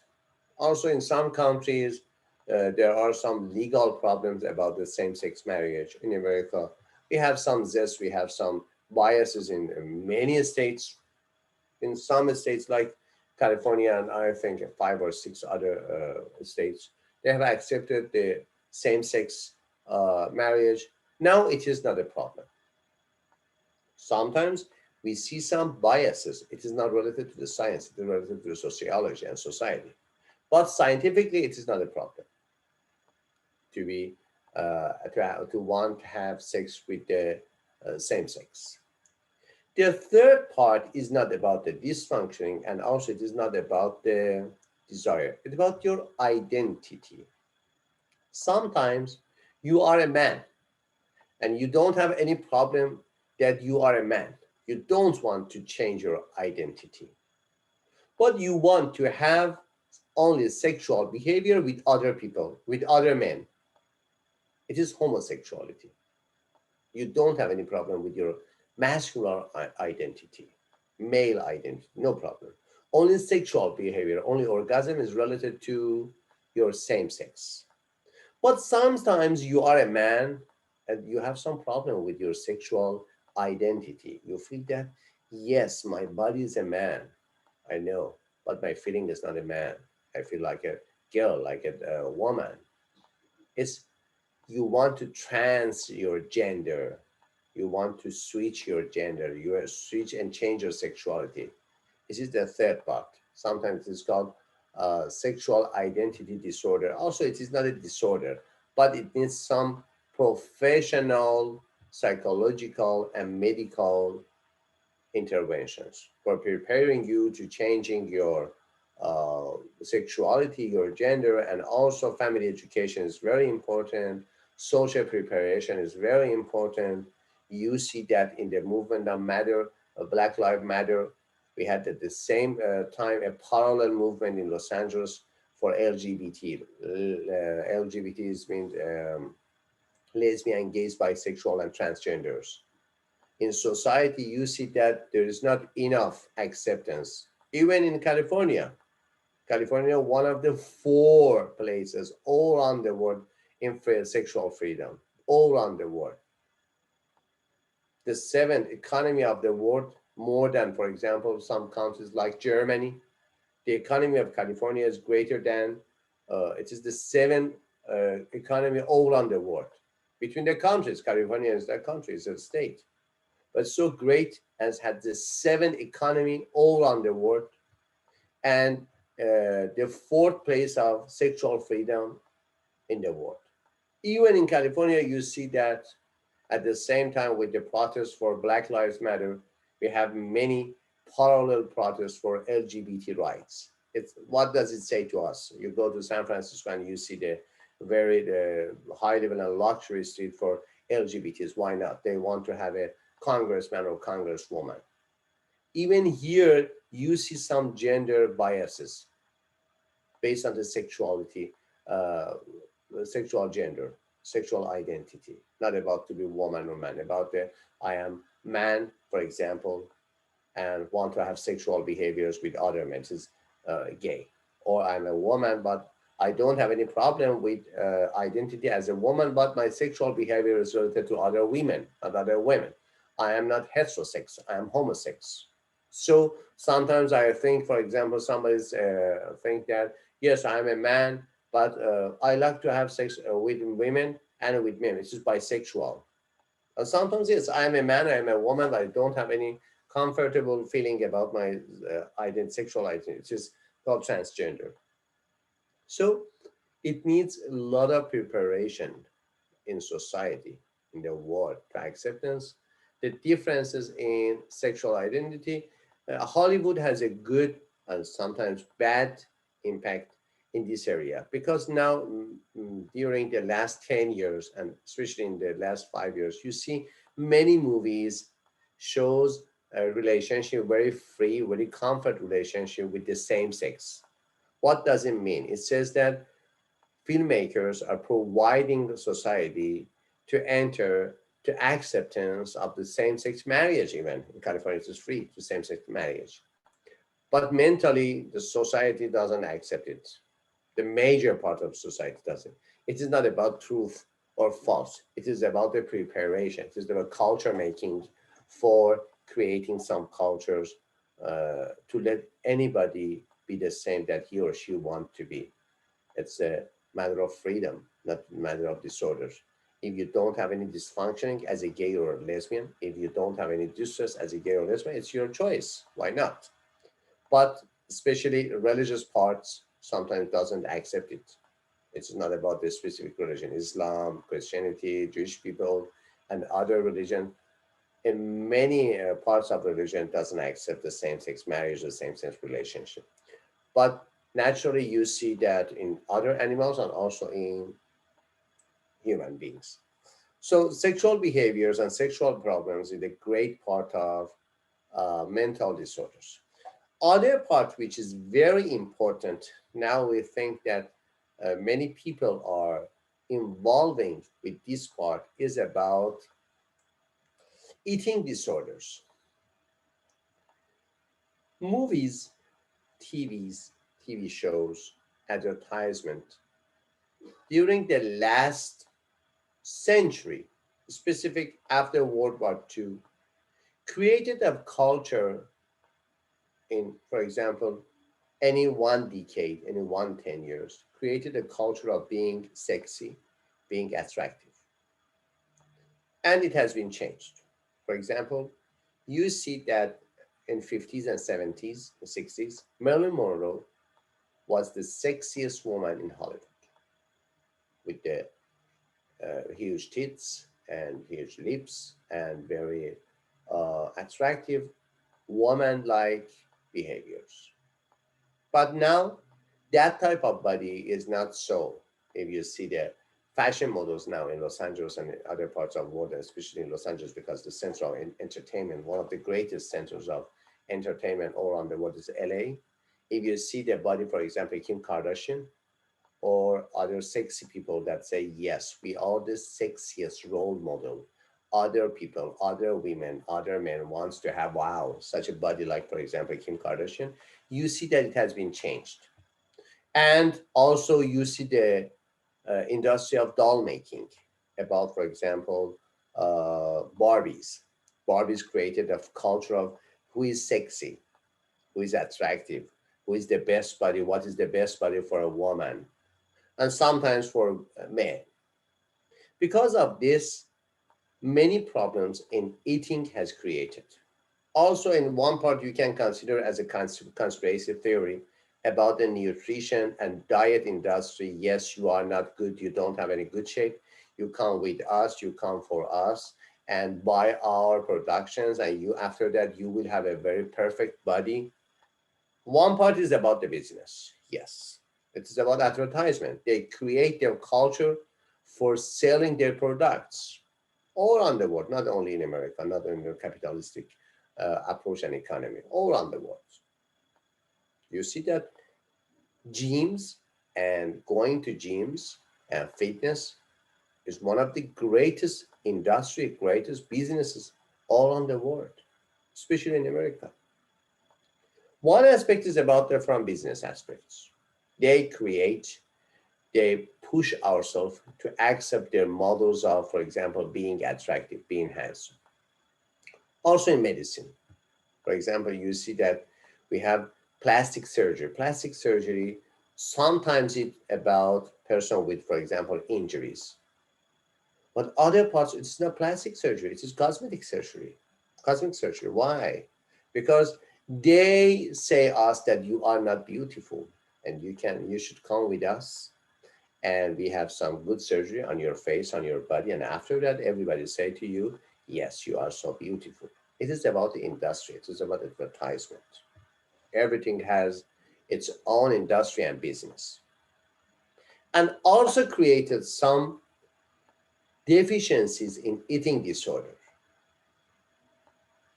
Also, in some countries, there are some legal problems about the same sex marriage. In America, we have some zest, we have some biases in many states. In some states like California and I think five or six other states, they have accepted the same-sex marriage. Now it is not a problem. Sometimes we see some biases. It is not related to the science, it is related to the sociology and society. But scientifically, it is not a problem to be to want to have sex with the same sex. The third part is not about the dysfunctioning, and also it is not about the desire. It's about your identity. Sometimes you are a man and you don't have any problem that you are a man. You don't want to change your identity, but you want to have only sexual behavior with other people, with other men. It is homosexuality. You don't have any problem with your masculine identity, male identity, no problem. Only sexual behavior, only orgasm is related to your same sex. But sometimes you are a man and you have some problem with your sexual identity. You feel that, yes, my body is a man, I know, but my feeling is not a man. I feel like a girl, like a woman. It's you want to trans your gender, you want to switch your gender, you switch and change your sexuality. This is the third part. Sometimes it's called sexual identity disorder. Also, it is not a disorder, but it needs some professional, psychological, and medical interventions for preparing you to changing your uh, sexuality, your gender, and also family education is very important. Social preparation is very important. You see that in the movement of matter, Black Lives Matter. We had at the same time a parallel movement in Los Angeles for LGBT. LGBTs means lesbian, gays, bisexual, and transgenders. In society, you see that there is not enough acceptance. Even in California, California, one of the four places all around the world in sexual freedom, all around the world. The seventh economy of the world, more than, for example, some countries like Germany. The economy of California is greater than, it is the seventh economy all around the world. Between the countries, California is that country, it's a state, but so great as had the seventh economy all around the world, and the fourth place of sexual freedom in the world. Even in California, you see that at the same time with the protests for Black Lives Matter, we have many parallel protests for LGBT rights. It's, what does it say to us? You go to San Francisco and you see the very high level and luxury street for LGBTs. Why not? They want to have a congressman or congresswoman. Even here, you see some gender biases based on the sexuality, uh, sexual gender, sexual identity. Not about to be woman or man, about the I am man, for example, and want to have sexual behaviors with other men, is gay. Or I'm a woman, but I don't have any problem with identity as a woman, but my sexual behavior is related to other women, and other women. I am not heterosex, I am homosex. So sometimes I think, for example, somebody's think that, yes, I'm a man, but I like to have sex with women and with men. It's just bisexual. Sometimes, yes, I'm a man, I'm a woman, but I don't have any comfortable feeling about my sexual identity. It's just called transgender. So it needs a lot of preparation in society, in the world, to acceptance, the differences in sexual identity. Hollywood has a good and sometimes bad impact in this area because now, during the last 10 years, and especially in the last 5 years, you see many movies shows a relationship very free, very comfort relationship with the same sex. What does it mean? It says that filmmakers are providing the society to enter to acceptance of the same-sex marriage. Even in California, it is free to same-sex marriage, but mentally the society doesn't accept it. The major part of society doesn't. It is not about truth or false. It is about the preparation. It is about culture making for creating some cultures to let anybody be the same that he or she want to be. It's a matter of freedom, not a matter of disorders. If you don't have any dysfunctioning as a gay or a lesbian, if you don't have any distress as a gay or lesbian, it's your choice. Why not? But especially religious parts sometimes doesn't accept it. It's not about the specific religion. Islam, Christianity, Jewish people, and other religion. In many parts of religion doesn't accept the same-sex marriage, the same-sex relationship. But naturally, you see that in other animals and also in human beings. So sexual behaviors and sexual problems is a great part of mental disorders. Other part which is very important, now we think that many people are involving with this part, is about eating disorders. Movies, TV shows, advertisement during the last century, specific after World War II, created a culture in, for example, any one decade, any 10 years, created a culture of being sexy, being attractive. And it has been changed. For example, you see that in 50s and 70s, 60s, Marilyn Monroe was the sexiest woman in Hollywood with the huge tits and huge lips and very attractive woman-like behaviors. But now that type of body is not so. If you see the fashion models now in Los Angeles and in other parts of the world, especially in Los Angeles, because the center of entertainment, one of the greatest centers of entertainment all around the world is LA. If you see the body, for example, Kim Kardashian or other sexy people that say, yes, we are the sexiest role model. Other people, other women, other men wants to have, wow, such a body like, for example, Kim Kardashian. You see that it has been changed. And also you see the industry of doll making about, for example, Barbies. Barbies created a culture of who is sexy, who is attractive, who is the best body, what is the best body for a woman, and sometimes for men. Because of this, many problems in eating has created. Also, in one part, you can consider as a conspiracy theory about the nutrition and diet industry. Yes, you are not good, you don't have any good shape. You come with us, you come for us, and buy our productions, and you after that you will have a very perfect body. One part is about the business. Yes, it is about advertisement. They create their culture for selling their products all around the world, not only in America, not in the capitalistic approach and economy, all around the world. You see that gyms and going to gyms and fitness is one of the greatest industry, greatest businesses all around the world, especially in America. One aspect is about the from business aspects. They create, they push ourselves to accept their models of, for example, being attractive, being handsome. Also in medicine, for example, you see that we have plastic surgery. Plastic surgery, sometimes it's about person with, for example, injuries. But other parts, it's not plastic surgery, it is cosmetic surgery. Cosmetic surgery. Why? Because they say us that you are not beautiful and you should come with us and we have some good surgery on your face, on your body, and after that, everybody say to you, yes, you are so beautiful. It is about the industry, it is about advertisement. Everything has its own industry and business. And also created some deficiencies in eating disorder,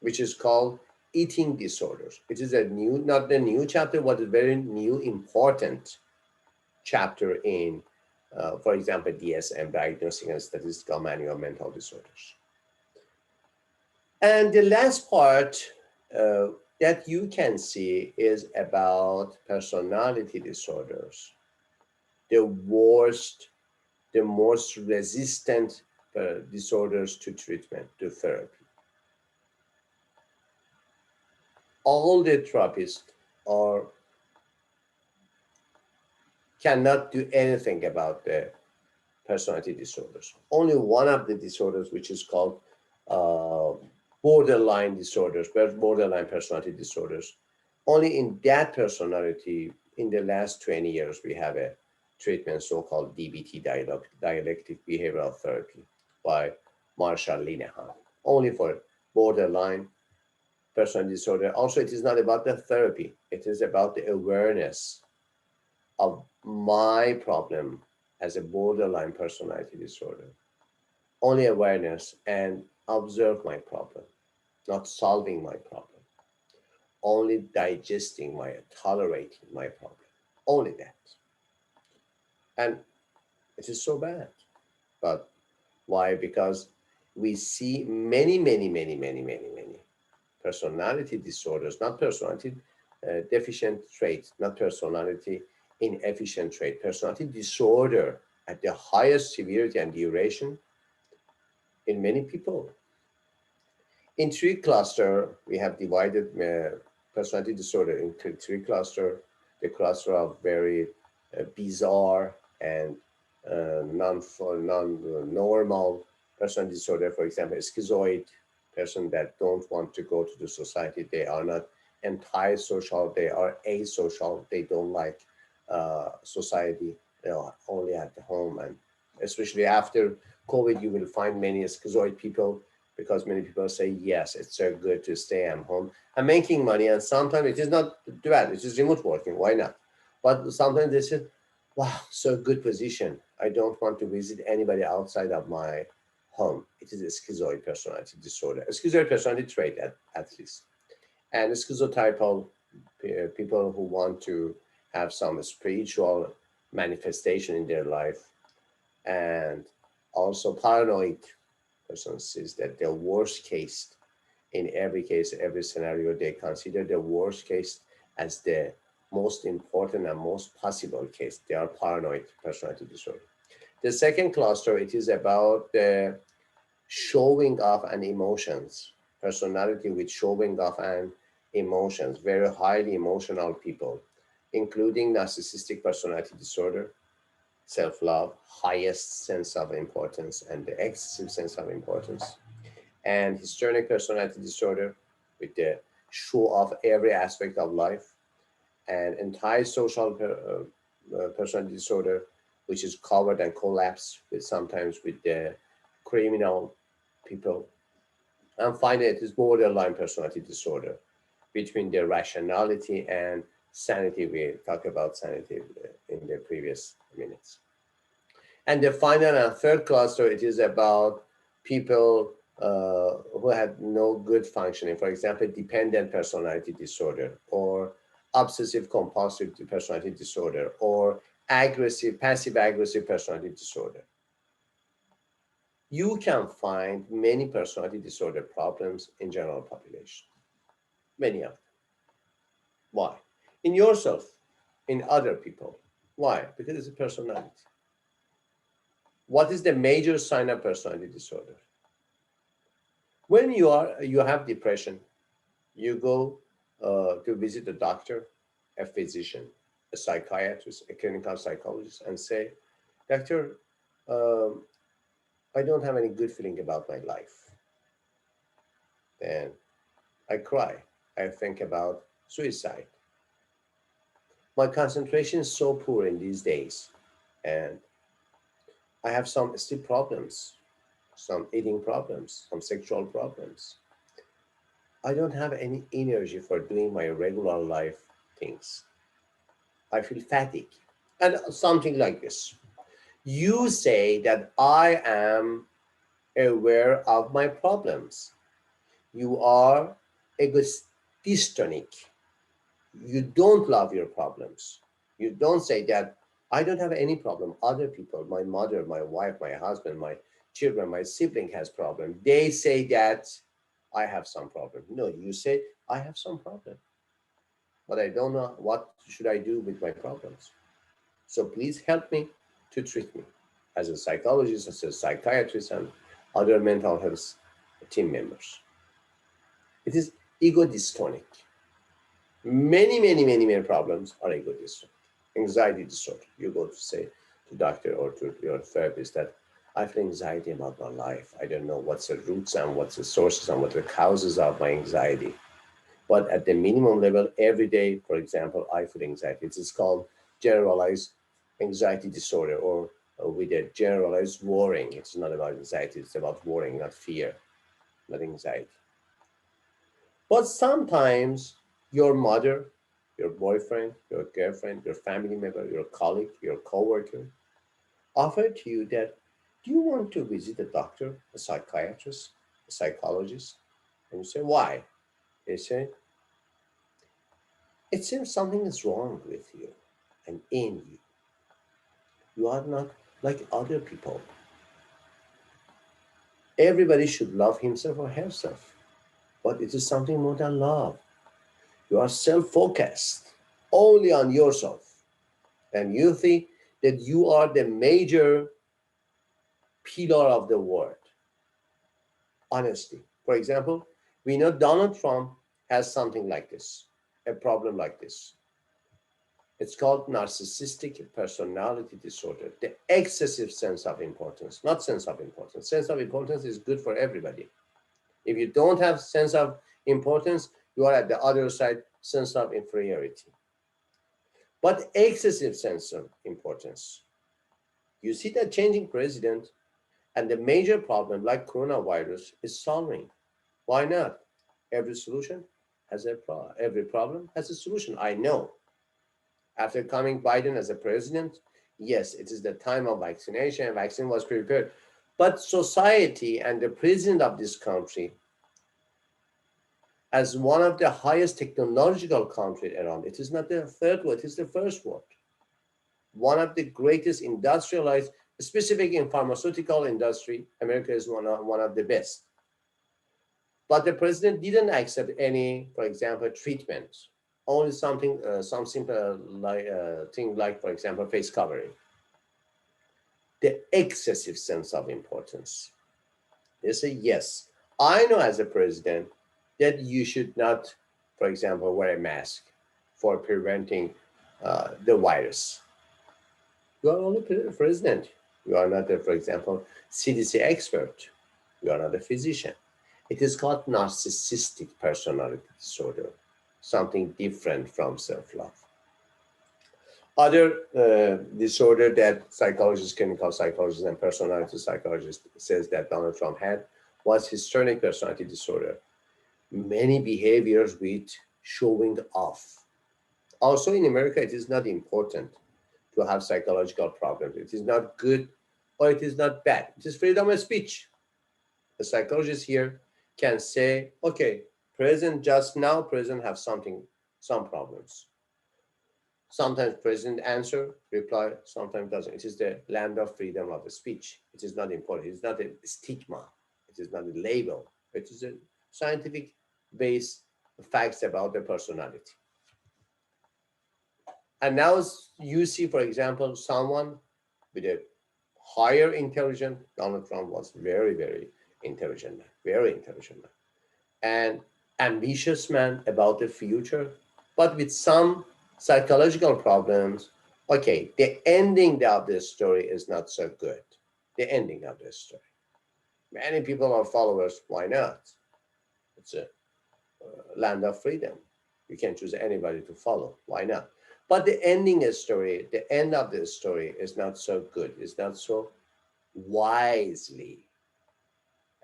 which is called eating disorders. It is a new, not the new chapter, but a very new, important chapter in, for example, DSM, Diagnostic and Statistical Manual of Mental Disorders. And the last part that you can see is about personality disorders, the worst, the most resistant disorders to treatment, to therapy. All the therapists are cannot do anything about the personality disorders. Only one of the disorders, which is called uh, borderline disorders, borderline personality disorders. Only in that personality, in the last 20 years, we have a treatment so-called DBT, dialectic behavioral therapy, by Marshall Linehan. Only for borderline personality disorder. Also, it is not about the therapy. It is about the awareness of my problem as a borderline personality disorder. Only awareness and observe my problem, not solving my problem. Only digesting my, tolerating my problem. Only that. And it is so bad. But why? Because we see many personality disorders, not personality deficient traits, not personality inefficient trait, personality disorder at the highest severity and duration in many people. In three cluster, we have divided personality disorder into three cluster. the cluster of very bizarre and non-normal personality disorder. For example, a schizoid person that don't want to go to the society. They are not anti-social. They are asocial. They don't like society. They are only at the home, and especially after COVID, you will find many schizoid people because many people say, yes, it's so good to stay at home. I'm making money, and sometimes it is not bad. It is remote working. Why not? But sometimes they say, wow, so good position. I don't want to visit anybody outside of my home. It is a schizoid personality disorder, a schizoid personality trait at least. And schizotypal people who want to have some spiritual manifestation in their life, and also paranoid person sees that the worst case in every case, every scenario, they consider the worst case as the most important and most possible case. They are paranoid personality disorder. The second cluster, it is about the showing off and emotions, personality with showing off and emotions, very highly emotional people, including narcissistic personality disorder, self-love, highest sense of importance, and the excessive sense of importance, and histrionic personality disorder with the show off every aspect of life, and antisocial personality disorder, which is covered and collapsed with sometimes with the criminal people. And finally, it is borderline personality disorder between the rationality and sanity. We talked about sanity in the previous minutes. And the final and third cluster, it is about people who had no good functioning. For example, dependent personality disorder, or obsessive compulsive personality disorder, or aggressive, passive aggressive personality disorder. You can find many personality disorder problems in general population, many of them. Why? In yourself, in other people. Why? Because it's a personality. What is the major sign of personality disorder? When you have depression, you go to visit a doctor, a physician, a psychiatrist, a clinical psychologist, and say, Doctor, um, I don't have any good feeling about my life. Then I cry. I think about suicide. My concentration is so poor in these days, and I have some sleep problems, some eating problems, some sexual problems. I don't have any energy for doing my regular life things. I feel fatigue. And something like this. You say that I am aware of my problems. You are egotistic. You don't love your problems. You don't say that I don't have any problem. Other people, my mother, my wife, my husband, my children, my sibling has problem. They say that I have some problem. No, you say I have some problem, but I don't know what should I do with my problems. So please help me to treat me as a psychologist, as a psychiatrist, and other mental health team members. It is ego dystonic. Many problems are ego dystonic. Anxiety disorder. You go to say to doctor or to your therapist that I feel anxiety about my life. I don't know what's the roots and what's the sources and what the causes of my anxiety. But at the minimum level, every day, for example, I feel anxiety. It's called generalized anxiety disorder, or with a generalized worrying. It's not about anxiety, it's about worrying, not fear, not anxiety. But sometimes your mother, your boyfriend, your girlfriend, your family member, your colleague, your coworker offer to you that, do you want to visit a doctor, a psychiatrist, a psychologist? And you say, why? They say, it seems something is wrong with you and in you. You are not like other people. Everybody should love himself or herself, but it is something more than love. You are self focused only on yourself, and you think that you are the major pillar of the world. Honesty. For example, we know Donald Trump has something like this, a problem like this. It's called narcissistic personality disorder. The excessive sense of importance, not sense of importance. Sense of importance is good for everybody. If you don't have sense of importance, you are at the other side, sense of inferiority. But excessive sense of importance. You see that changing president and the major problem like coronavirus is solving. Why not? Every solution has every problem has a solution. I know. After coming Biden as a president, yes, it is the time of vaccination. Vaccine was prepared. But society and the president of this country, as one of the highest technological countries around, it is not the third world, it is the first world. One of the greatest industrialized, specific in pharmaceutical industry, America is one of the best. But the president didn't accept any, for example, treatment. Only something, some simple thing like, for example, face covering. The excessive sense of importance. They say, yes, I know as a president that you should not, for example, wear a mask for preventing the virus. You are only president. You are not, for example, CDC expert. You are not a physician. It is called narcissistic personality disorder, something different from self-love. Other disorder that psychologists, clinical psychologists, and personality psychologists says that Donald Trump had was histrionic personality disorder. Many behaviors with showing off. Also in America, it is not important to have psychological problems. It is not good or it is not bad. It is freedom of speech. The psychologist here can say, okay, president have some problems. Sometimes president answer, reply, sometimes doesn't. It is the land of freedom of speech. It is not important. It is not a stigma. It is not a label. It is a scientific based facts about the personality. And now you see, for example, someone with a higher intelligence. Donald Trump was very, very intelligent man, very intelligent man, and ambitious man about the future, but with some psychological problems. Okay, the ending of the story is not so good. The ending of the story. Many people are followers. Why not? It's a land of freedom. You can choose anybody to follow. Why not? But the ending of story, the end of the story is not so good. It's not so wisely.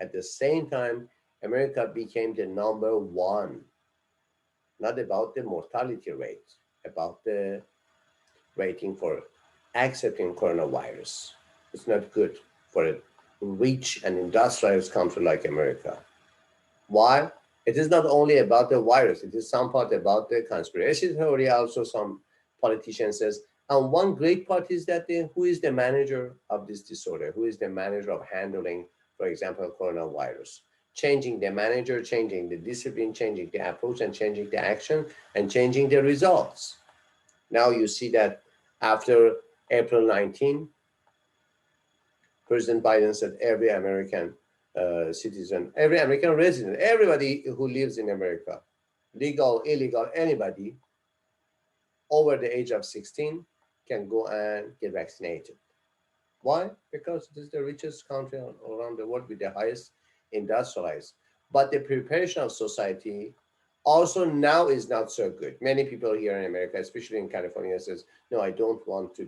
At the same time, America became the number one, not about the mortality rate, about the rating for accepting coronavirus. It's not good for a rich and industrialized country like America. Why? It is not only about the virus, it is some part about the conspiracy theory. Also, some politician says, and one great part is that who is the manager of this disorder? Who is the manager of handling, for example, coronavirus? Changing the manager, changing the discipline, changing the approach, and changing the action, and changing the results. Now you see that after April 19, President Biden said every American citizen, every American resident, everybody who lives in America, legal, illegal, anybody over the age of 16 can go and get vaccinated. Why? Because it is the richest country around the world with the highest industrialized. But the preparation of society also now is not so good. Many people here in America, especially in California, says, no, I don't want to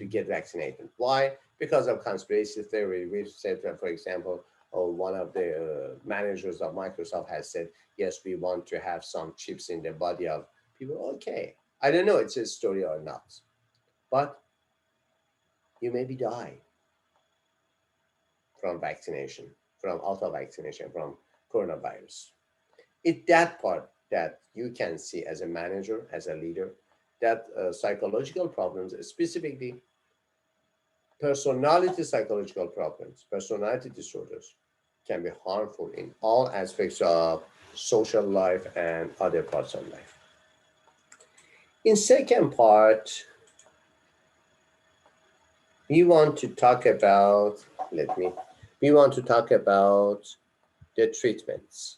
get vaccinated. Why? Because of conspiracy theory. We've said that, for example, one of the managers of Microsoft has said, yes, we want to have some chips in the body of people. Okay, I don't know it's a story or not, but you maybe die from vaccination, from auto-vaccination, from coronavirus. It's that part that you can see as a manager, as a leader, that psychological problems, specifically personality psychological problems, personality disorders, can be harmful in all aspects of social life and other parts of life. In second part, we want to talk about, we want to talk about the treatments.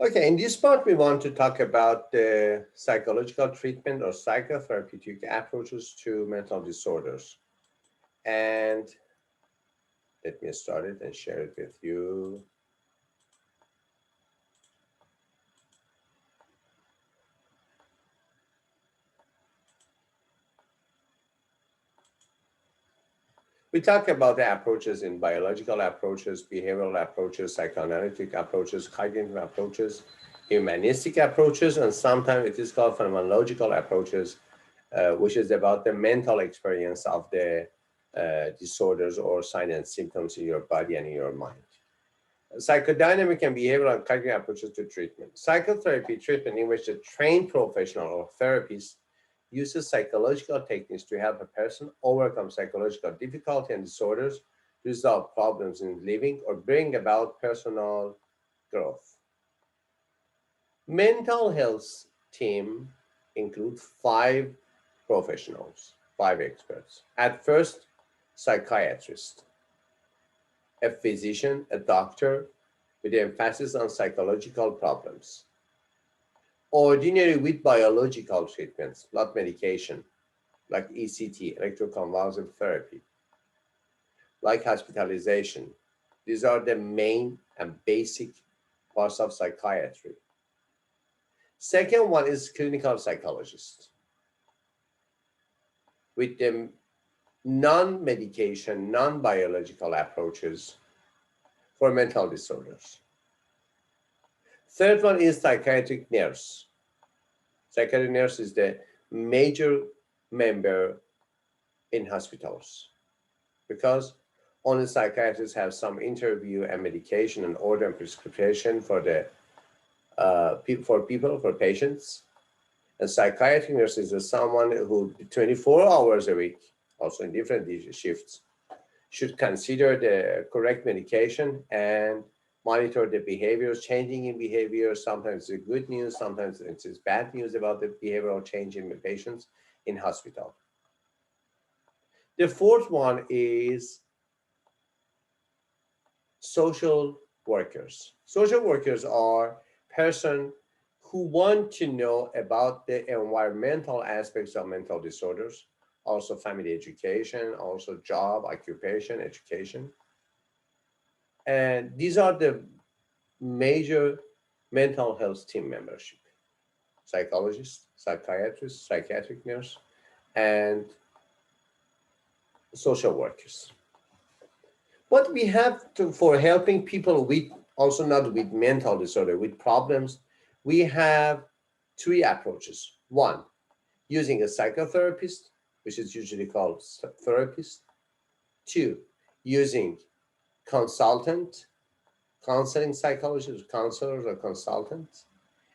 Okay, in this part, we want to talk about the psychological treatment or psychotherapeutic approaches to mental disorders. And let me start it and share it with you. We talk about the approaches in biological approaches, behavioral approaches, psychoanalytic approaches, cognitive approaches, humanistic approaches, and sometimes it is called phenomenological approaches, which is about the mental experience of the disorders or signs and symptoms in your body and in your mind. Psychodynamic and behavioral and cognitive approaches to treatment. Psychotherapy treatment in which a trained professional or therapist uses psychological techniques to help a person overcome psychological difficulty and disorders, resolve problems in living, or bring about personal growth. Mental health team include 5 professionals, 5 experts. At first, psychiatrist, a physician, a doctor, with emphasis on psychological problems. Ordinary with biological treatments, blood medication, like ECT, electroconvulsive therapy, like hospitalization. These are the main and basic parts of psychiatry. Second one is clinical psychologist with the non-medication, non-biological approaches for mental disorders. Third one is psychiatric nurse. Psychiatric nurse is the major member in hospitals because only psychiatrists have some interview and medication and order and prescription for the for patients. And psychiatric nurses is someone who 24 hours a week, also in different shifts, should consider the correct medication and monitor the behaviors, changing in behavior. Sometimes it's good news, sometimes it's bad news about the behavioral change in the patients in hospital. The fourth one is social workers. Social workers are persons who want to know about the environmental aspects of mental disorders, also family education, also job, occupation, education. And these are the major mental health team membership: psychologists, psychiatrists, psychiatric nurse, and social workers. But we have to, for helping people with, also not with mental disorder, with problems, we have 3 approaches. One, using a psychotherapist, which is usually called therapist. 2, using consultant, counseling psychologists, counselors or consultants.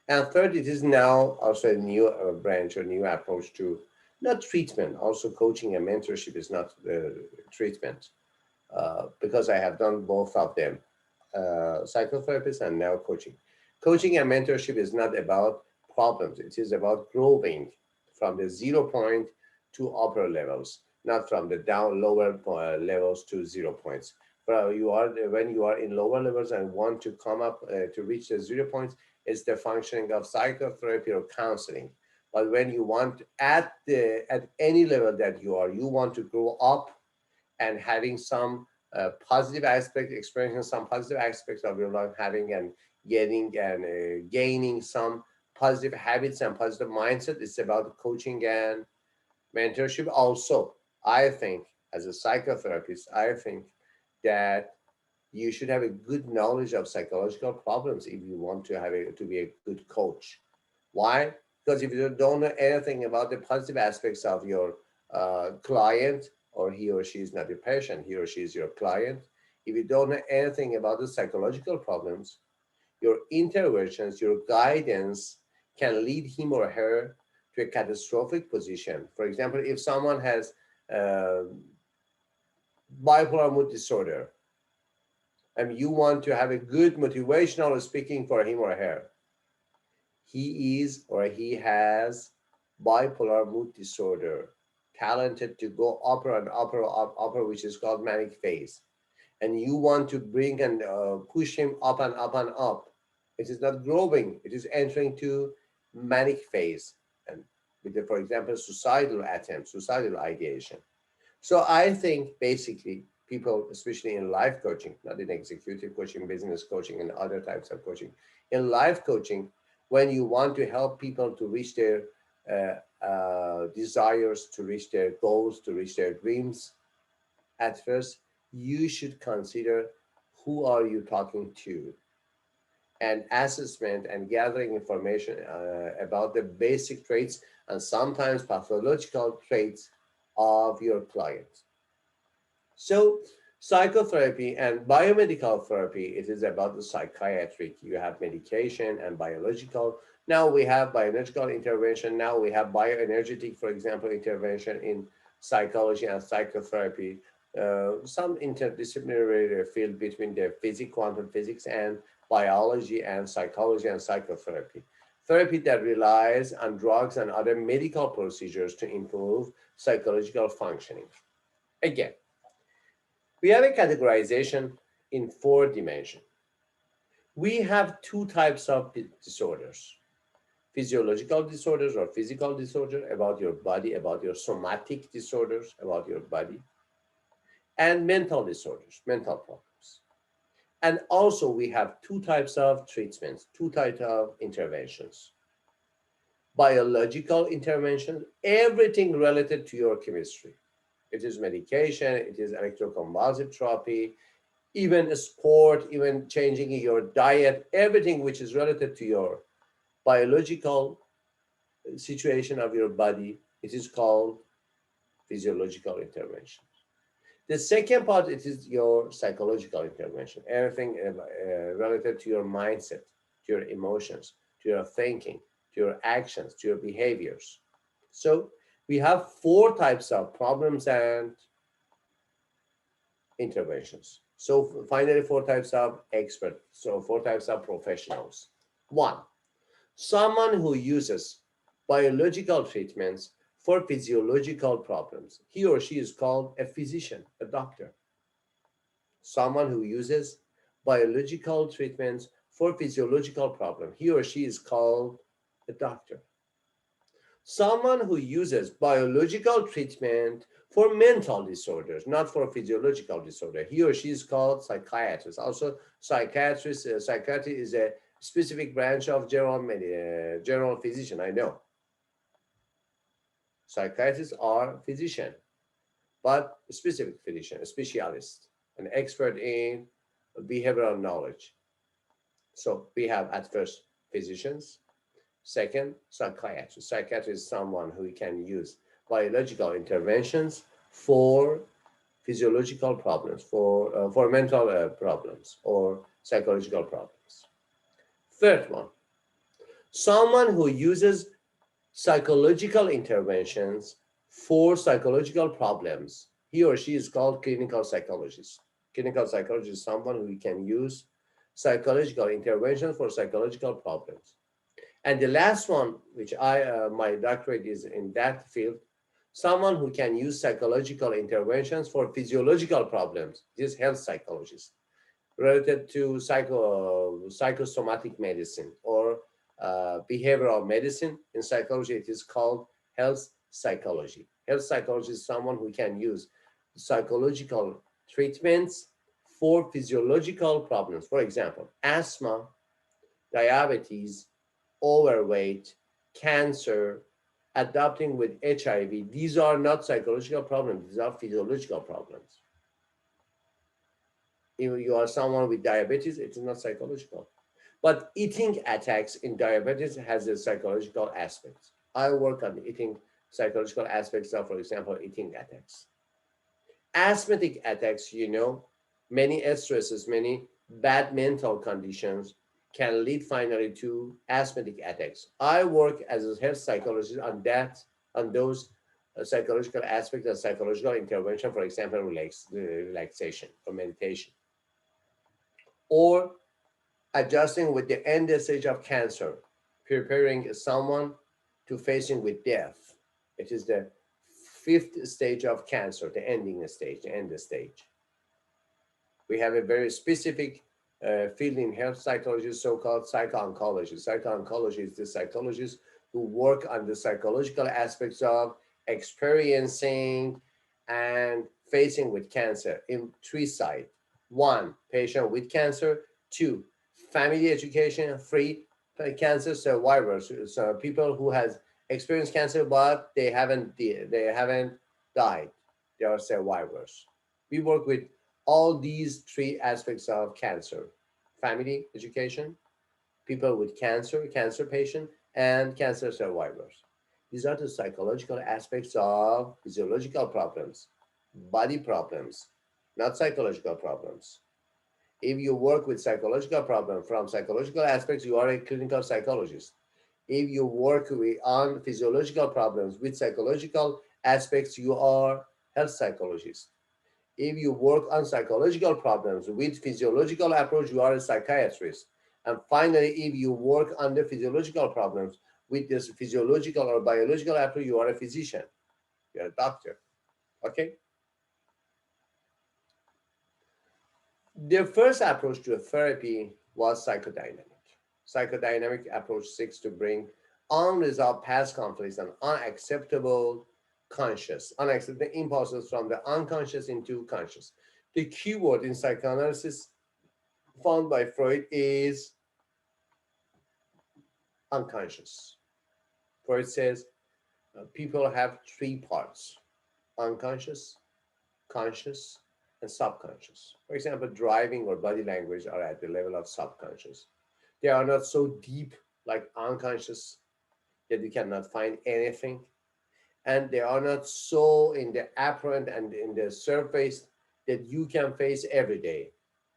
And third, it is now also a new branch or new approach to not treatment, also coaching and mentorship is not treatment, because I have done both of them, psychotherapist and now coaching. Coaching and mentorship is not about problems. It is about growing from the 0 point to upper levels, not from the down lower levels to 0 points. But when you are in lower levels and want to come up to reach the 0 points, it's the functioning of psychotherapy or counseling. But when you want at any level that you want to grow up and having some positive aspect, experiencing some positive aspects of your life, having and getting and gaining some positive habits and positive mindset. It's about coaching and mentorship. Also, I think as a psychotherapist, I think that you should have a good knowledge of psychological problems if you want to to be a good coach. Why? Because if you don't know anything about the positive aspects of your client, or he or she is not your patient, he or she is your client. If you don't know anything about the psychological problems, your interventions, your guidance can lead him or her to a catastrophic position. For example, if someone has uh, bipolar mood disorder, and you want to have a good motivational speaking for him or her, he is or he has bipolar mood disorder, talented to go upper and upper, which is called manic phase. And you want to bring and push him up and up and up. It is not growing. It is entering to manic phase, and with the, for example, suicidal attempts, suicidal ideation. So I think basically people, especially in life coaching, not in executive coaching, business coaching, and other types of coaching, in life coaching, when you want to help people to reach their desires, to reach their goals, to reach their dreams, at first you should consider who are you talking to, and assessment and gathering information about the basic traits and sometimes pathological traits of your client. So, psychotherapy and biomedical therapy, it is about the psychiatric. You have medication and biological. Now we have biological intervention. Now we have bioenergetic, for example, intervention in psychology and psychotherapy. Some interdisciplinary field between the physics, quantum physics, and biology and psychology and psychotherapy. Therapy that relies on drugs and other medical procedures to improve psychological functioning. Again, we have a categorization in 4 dimensions. We have 2 types of disorders: physiological disorders or physical disorder about your body, about your somatic disorders about your body, and mental disorders, mental problems. And also, we have 2 types of treatments, 2 types of interventions: biological intervention, everything related to your chemistry. It is medication, it is electroconvulsive therapy, even sport, even changing your diet, everything which is related to your biological situation of your body, it is called physiological intervention. The second part, it is your psychological intervention, everything related to your mindset, to your emotions, to your thinking, to your actions, to your behaviors. So we have 4 types of problems and interventions. So finally, 4 types of experts. So 4 types of professionals. One, someone who uses biological treatments for physiological problems. He or she is called a physician, a doctor. Someone who uses biological treatments for physiological problem. He or she is called a doctor. Someone who uses biological treatment for mental disorders, not for physiological disorder. He or she is called psychiatrist. Also, psychiatry is a specific branch of general physician. I know psychiatrists are physician, but a specific physician, a specialist, an expert in behavioral knowledge. So we have at first physicians. Second, psychiatrist. Psychiatrist is someone who can use biological interventions for physiological problems, for mental problems or psychological problems. Third one, someone who uses psychological interventions for psychological problems. He or she is called clinical psychologist. Clinical psychologist is someone who can use psychological interventions for psychological problems. And the last one, which my doctorate is in that field, someone who can use psychological interventions for physiological problems. This is health psychologist related to psychosomatic medicine or behavioral medicine. In psychology, it is called health psychology. Health psychology is someone who can use psychological treatments for physiological problems. For example, asthma, diabetes, overweight, cancer, adapting with HIV. These are not psychological problems, these are physiological problems. If you are someone with diabetes, it is not psychological. But eating attacks in diabetes has a psychological aspect. I work on eating psychological aspects of, for example, eating attacks. Asthmatic attacks, many stresses, many bad mental conditions can lead finally to asthmatic attacks. I work as a health psychologist on that, on those psychological aspects of psychological intervention, for example, relaxation or meditation, or adjusting with the end stage of cancer, preparing someone to facing with death. It is the 5th stage of cancer, the ending stage, the end stage. We have a very specific field in health psychology is so-called psycho-oncology. Psycho-oncology is the psychologists who work on the psychological aspects of experiencing and facing with cancer in three sides. One, patient with cancer. Two, family education, free cancer survivors. So people who has experienced cancer but they haven't died. They are survivors. We work with all these three aspects of cancer: family education, people with cancer, cancer patient, and cancer survivors. These are the psychological aspects of physiological problems, body problems, not psychological problems. If you work with psychological problems from psychological aspects, you are a clinical psychologist. If you work on physiological problems with psychological aspects, you are health psychologist. If you work on psychological problems with physiological approach, you are a psychiatrist. And finally, if you work on the physiological problems with this physiological or biological approach, you are a physician. You're a doctor. Okay. The first approach to therapy was psychodynamic. Psychodynamic approach seeks to bring unresolved past conflicts and unacceptable impulses from the unconscious into conscious. The key word in psychoanalysis found by Freud is unconscious. Freud says people have three parts: unconscious, conscious, and subconscious. For example, driving or body language are at the level of subconscious. They are not so deep like unconscious that you cannot find anything, and they are not so in the apparent and in the surface that you can face every day.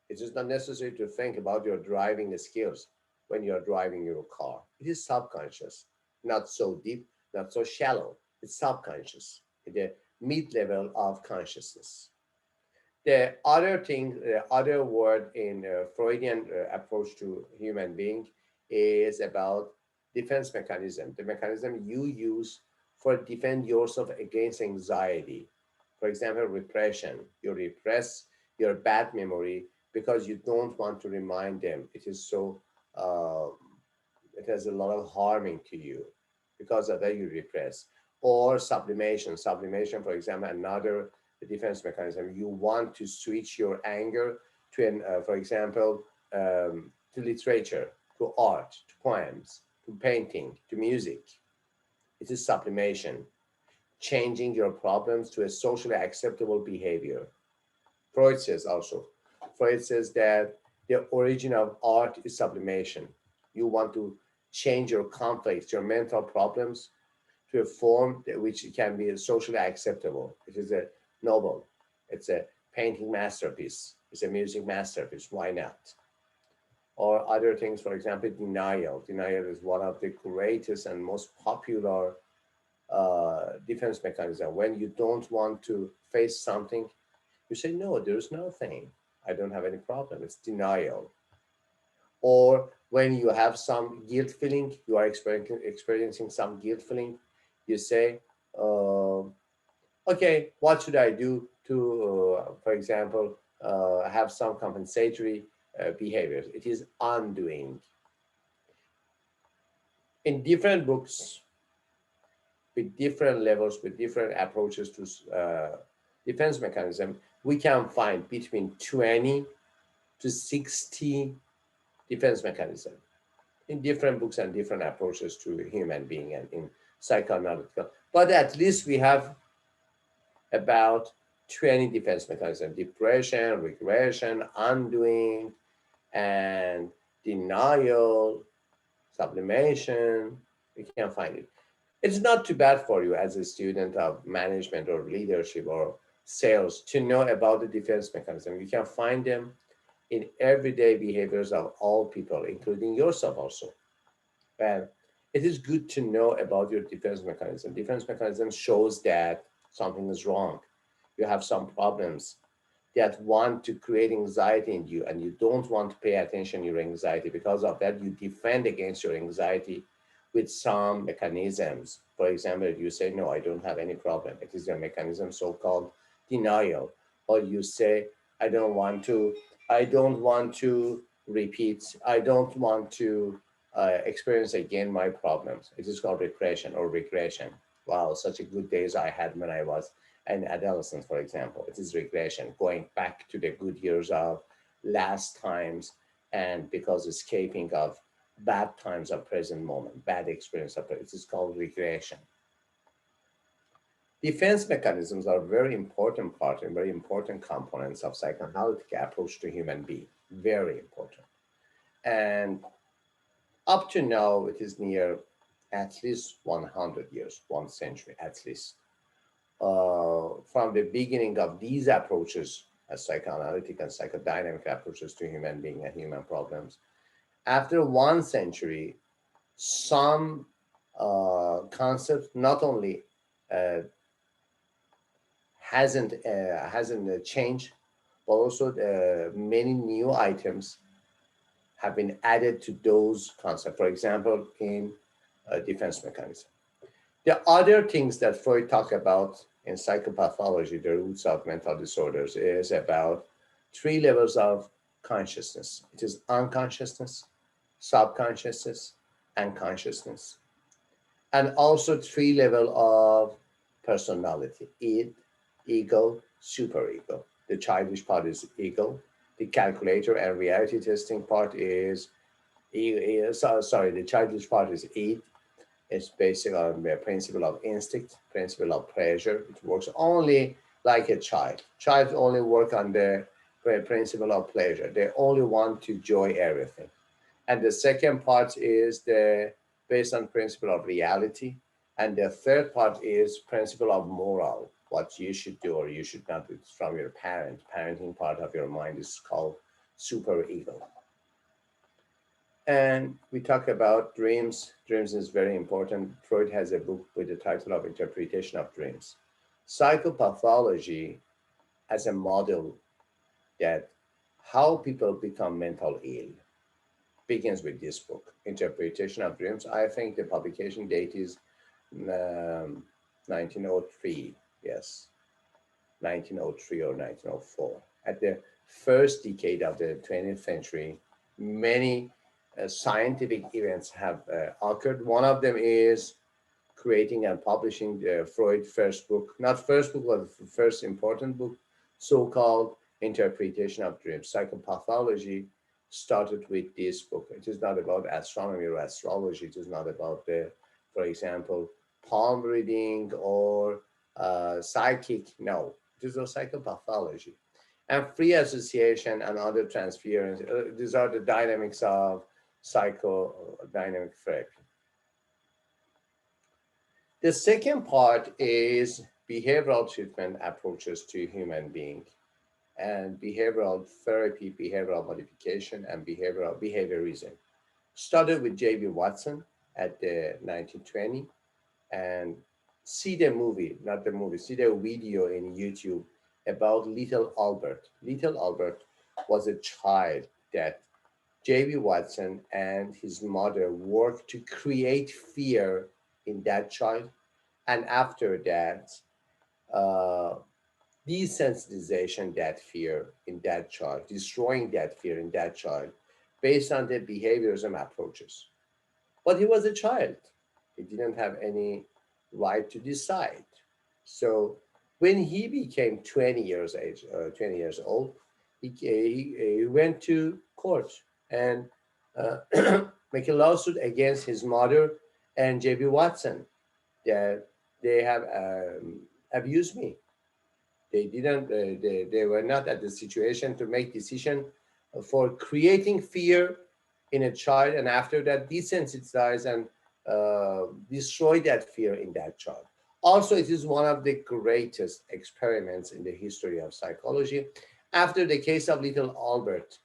It is not necessary to think about your driving skills when you're driving your car. It is subconscious, not so deep, not so shallow. It's subconscious, at the mid level of consciousness. The other thing, the other word in Freudian approach to human being is about defense mechanism, the mechanism you use for defend yourself against anxiety. For example, repression. You repress your bad memory because you don't want to remind them. It is so, uh, it has a lot of harming to you. Because of that, you repress. Or sublimation. Sublimation, for example, another defense mechanism. You want to switch your anger to, for example, to literature, to art, to poems, to painting, to music. It is sublimation, changing your problems to a socially acceptable behavior. Freud says also, Freud says that the origin of art is sublimation. You want to change your conflicts, your mental problems to a form that which can be socially acceptable. It is a novel. It's a painting masterpiece. It's a music masterpiece. Why not? Or other things, for example, denial. Denial is one of the greatest and most popular defense mechanism. When you don't want to face something, you say, no, there's nothing. I don't have any problem. It's denial. Or when you have some guilt feeling, you are experiencing some guilt feeling, you say, uh, okay, what should I do to, for example, have some compensatory behaviors? It is undoing. In different books, with different levels, with different approaches to defense mechanism, we can find between 20 to 60 defense mechanism in different books and different approaches to human being and in psychoanalytical. But at least we have about 20 defense mechanisms: depression, regression, undoing, and denial, sublimation. You can find it. It's not too bad for you as a student of management or leadership or sales to know about the defense mechanism. You can find them in everyday behaviors of all people, including yourself also. And it is good to know about your defense mechanism. Defense mechanism shows that something is wrong. You have some problems that want to create anxiety in you, and you don't want to pay attention to your anxiety. Because of that, you defend against your anxiety with some mechanisms. For example, if you say, no, I don't have any problem, it is a mechanism so-called denial. Or you say, I don't want to repeat. I don't want to experience again my problems. It is called regression or regression. Wow, such a good days I had when I was an adolescent, for example. It is regression, going back to the good years of last times, and because escaping of bad times of present moment, bad experience of it is called regression. Defense mechanisms are very important part and very important components of psychoanalytic approach to human being. Very important. And up to now, it is near at least 100 years, 1 century at least. From the beginning of these approaches, as psychoanalytic and psychodynamic approaches to human being and human problems, after 1 century, some concepts not only uh, hasn't changed, but also many new items have been added to those concepts. For example, in defense mechanism. The other things that Freud talked about in psychopathology, the roots of mental disorders, is about 3 levels of consciousness. It is unconsciousness, subconsciousness, and consciousness. And also 3 levels of personality: id, ego, superego. The childish part is ego. The calculator and reality testing part is, sorry, the childish part is id. It's based on the principle of instinct, principle of pleasure. It works only like a child. Child only work on the principle of pleasure. They only want to enjoy everything. And the second part is the based on principle of reality. And the third part is principle of moral, what you should do or you should not do from your parent. Parenting part of your mind is called super ego. And we talk about dreams. Dreams is very important. Freud has a book with the title of Interpretation of Dreams. Psychopathology as a model that how people become mental ill begins with this book, Interpretation of Dreams. I think the publication date is 1903. Yes, 1903 or 1904. At the first decade of the 20th century, many scientific events have occurred. One of them is creating and publishing the Freud first book, not first book, but the first important book, so-called Interpretation of Dreams. Psychopathology started with this book. It is not about astronomy or astrology. It is not about the, for example, palm reading or psychic. No, it is a psychopathology. And free association and other transference. These are the dynamics of psychodynamic therapy. The second part is behavioral treatment approaches to human being and behavioral therapy, behavioral modification, and behaviorism. Started with J.B. Watson at the 1920, and see the movie, not the movie, see the video in YouTube about little Albert. Little Albert was a child that J.B. Watson and his mother worked to create fear in that child. And after that, uh, desensitization that fear in that child, destroying that fear in that child based on the behaviorism approaches. But he was a child. He didn't have any right to decide. So when he became 20 years age, 20 years old, he went to court and make a lawsuit against his mother and J.B. Watson that they have abused me. They didn't. They were not at the situation to make decision for creating fear in a child, and after that, desensitize and destroy that fear in that child. Also, it is one of the greatest experiments in the history of psychology. After the case of little Albert,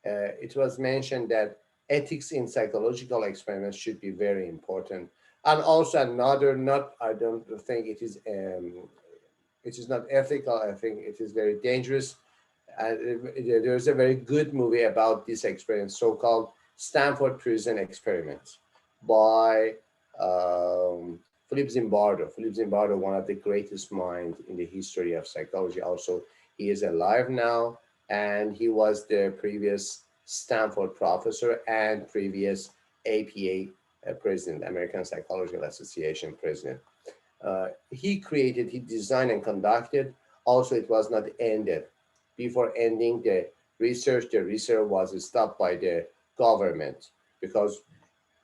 it was mentioned that ethics in psychological experiments should be very important. And also another, not I don't think it is not ethical. I think it is very dangerous. There's a very good movie about this experience, so-called Stanford Prison Experiment by Philip Zimbardo. Philip Zimbardo, one of the greatest minds in the history of psychology. Also, he is alive now, and he was the previous Stanford professor and previous APA president, American Psychological Association president. He designed and conducted. Also, it was not ended. Before ending the research was stopped by the government because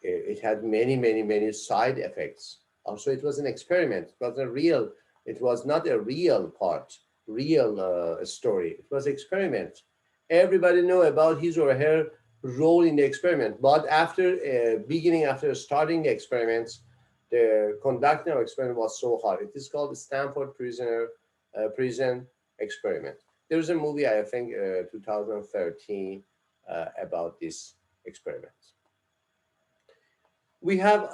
it had many side effects. Also, it was an experiment. It was not a real story. It was experiment. Everybody know about his or her role in the experiment. But after starting the experiments, the conducting of experiment was so hard. It is called the Stanford prison experiment. There's a movie, I think, 2013, about this experiment. We have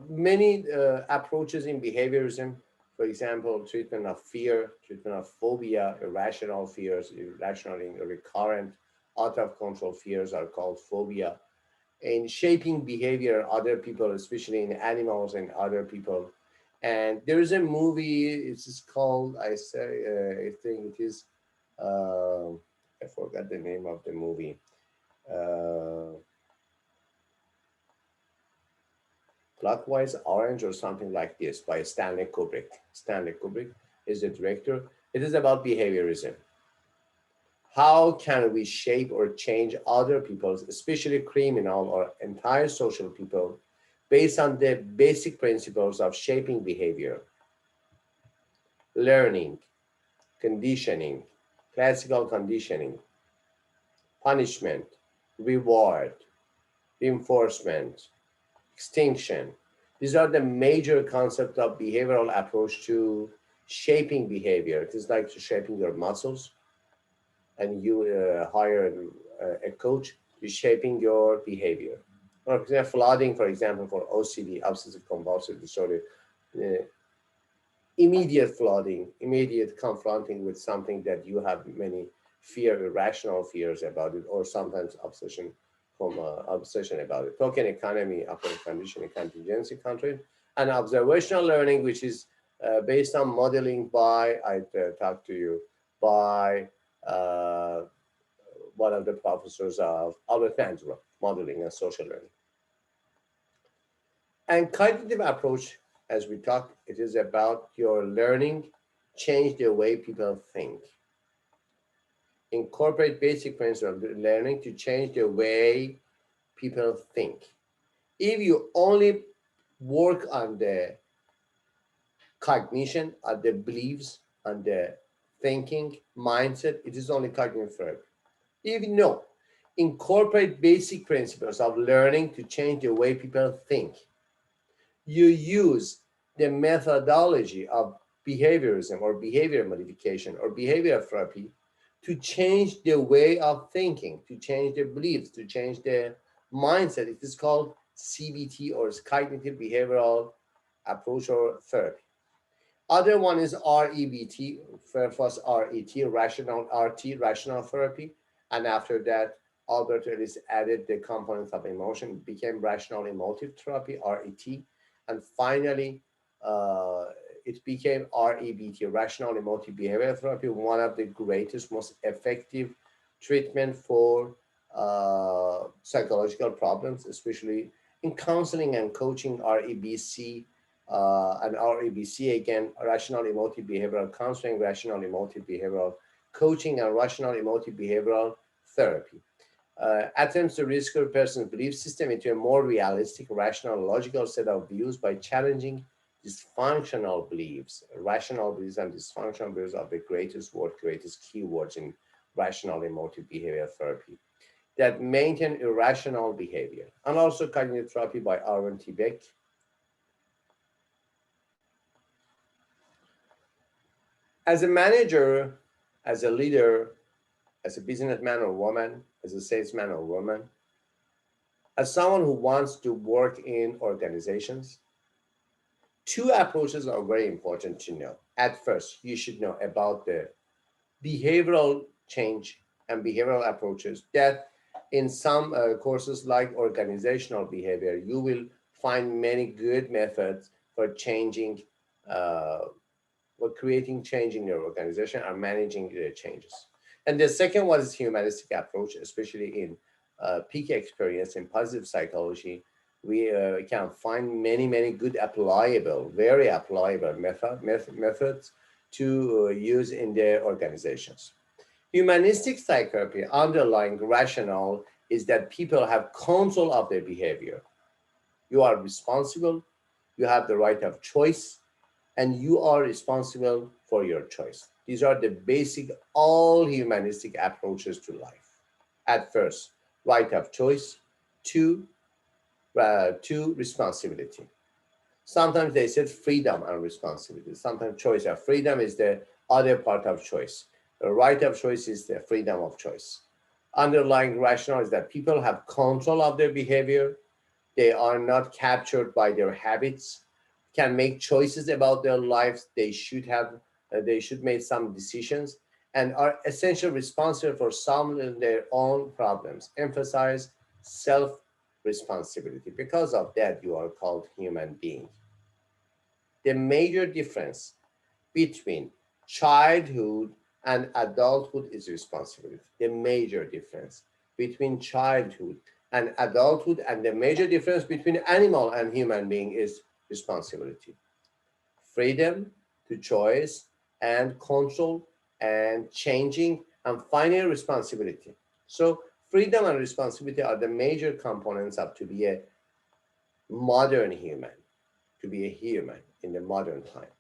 many approaches in behaviorism. For example, treatment of fear, treatment of phobia, irrational fears, irrational and recurrent, out of control fears are called phobia. And shaping behavior in other people, especially in animals and other people. And there is a movie. It's called. I think it is. I forgot the name of the movie. Uh, Clockwise Orange or something like this by Stanley Kubrick. Stanley Kubrick is the director. It is about behaviorism. How can we shape or change other people's, especially criminal or entire social people, based on the basic principles of shaping behavior, learning, conditioning, classical conditioning, punishment, reward, reinforcement, extinction. These are the major concepts of behavioral approach to shaping behavior. It is like shaping your muscles, and you hire a coach to shaping your behavior. For example, flooding, for example, for OCD, obsessive compulsive disorder, uh, immediate flooding, immediate confronting with something that you have many irrational fears about it, or sometimes obsession about it. Token economy, upper conditioning, contingency control, and observational learning, which is based on modeling by, I talked to you, by uh, one of the professors of Albert Bandura, modeling and social learning. And cognitive approach, as we talked, it is about your learning, change the way people think. Incorporate basic principles of learning to change the way people think. If you only work on the cognition, on the beliefs, on the thinking, mindset, it is only cognitive therapy. If you know, incorporate basic principles of learning to change the way people think. You use the methodology of behaviorism or behavior modification or behavior therapy to change the way of thinking, to change the beliefs, to change the mindset. It is called CBT or cognitive behavioral approach or therapy. Other one is REBT, first RET, rational RT, rational therapy. And after that, Albert Ellis added the components of emotion, became rational emotive therapy, RET. And finally, uh, it became REBT, rational emotive behavior therapy, one of the greatest, most effective treatment for psychological problems, especially in counseling and coaching. REBC and REBC again, rational emotive behavioral counseling, rational emotive behavioral coaching, and rational emotive behavioral therapy. Attempts to restore a person's belief system into a more realistic, rational, logical set of views by challenging dysfunctional beliefs. Rational beliefs and dysfunctional beliefs are the greatest keywords in rational emotive behavior therapy that maintain irrational behavior. And also cognitive therapy by Aaron T. Beck. As a manager, as a leader, as a businessman or woman, as a salesman or woman, as someone who wants to work in organizations, two approaches are very important to know. At first, you should know about the behavioral change and behavioral approaches that in some courses like organizational behavior, you will find many good methods for changing, uh, for creating change in your organization or managing the changes. And the second one is humanistic approach, especially in peak experience in positive psychology, we can find many good applicable, very applicable methods to use in their organizations. Humanistic psychotherapy underlying rationale is that people have control of their behavior. You are responsible, you have the right of choice, and you are responsible for your choice. These are the basic, all humanistic approaches to life. At first, right of choice. Two, two, responsibility. Sometimes they said freedom and responsibility. Sometimes choice. Freedom is the other part of choice. The right of choice is the freedom of choice. Underlying rationale is that people have control of their behavior. They are not captured by their habits, can make choices about their lives. They should make some decisions and are essentially responsible for solving their own problems. Emphasize self responsibility. Because of that, you are called human being. The major difference between childhood and adulthood is responsibility. The major difference between childhood and adulthood, and the major difference between animal and human being is responsibility. Freedom to choice and control and changing and final responsibility. So freedom and responsibility are the major components of to be a modern human, to be a human in the modern time.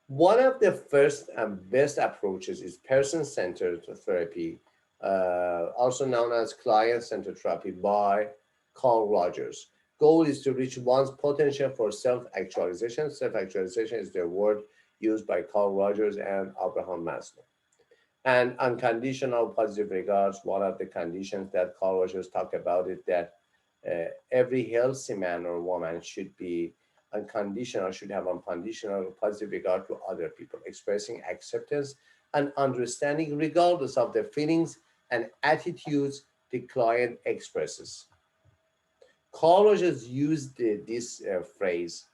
One of the first and best approaches is person-centered therapy, also known as client-centered therapy by Carl Rogers. Goal is to reach one's potential for self-actualization. Self-actualization is the word used by Carl Rogers and Abraham Maslow. And unconditional positive regards, one of the conditions that Carl Rogers talked about it, that every healthy man or woman should be unconditional, should have unconditional positive regard to other people, expressing acceptance and understanding regardless of the feelings and attitudes the client expresses. Carl Rogers used this phrase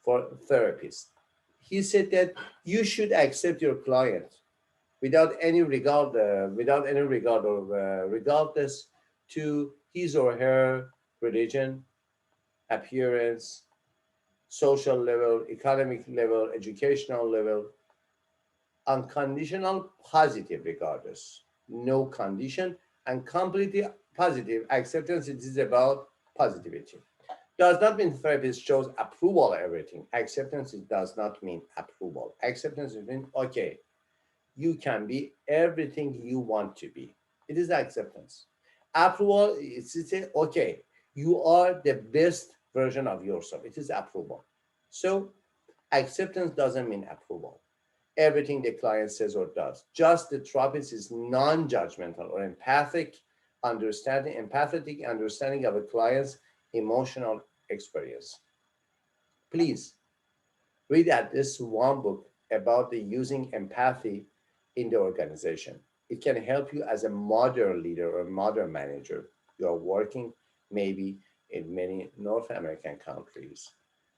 for therapists. He said that you should accept your client without any regard or regardless to his or her religion, appearance, social level, economic level, educational level, unconditional positive regardless, no condition, and completely positive acceptance. It is about positivity. Does not mean therapist shows approval of everything. Acceptance it does not mean approval. Acceptance is mean okay, you can be everything you want to be. It is acceptance. Approval is to say, okay, you are the best version of yourself. It is approval. So acceptance doesn't mean approval. Everything the client says or does. Just the therapist is non-judgmental or empathetic understanding of a client's emotional experience. Please read at this one book about the using empathy in the organization. It can help you as a modern leader or modern manager. You are working maybe in many North American countries.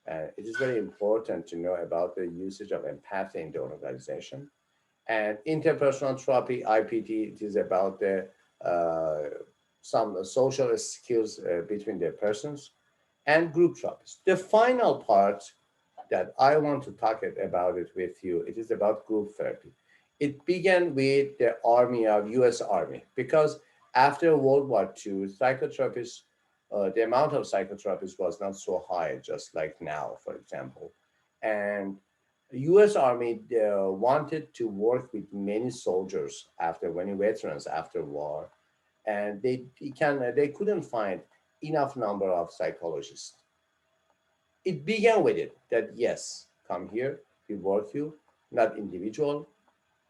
It is very important to know about the usage of empathy in the organization. And interpersonal therapy, IPT, it is about the some social skills between the persons and group therapies. The final part that I want to talk about it with you, it is about group therapy. It began with the Army of U.S. Army because after World War II, psychotherapists, the amount of psychotherapists was not so high, just like now, for example. And U.S. Army wanted to work with many soldiers after, many veterans after war, and they couldn't find enough number of psychologists. It began with it that yes, come here, we work you, not individual,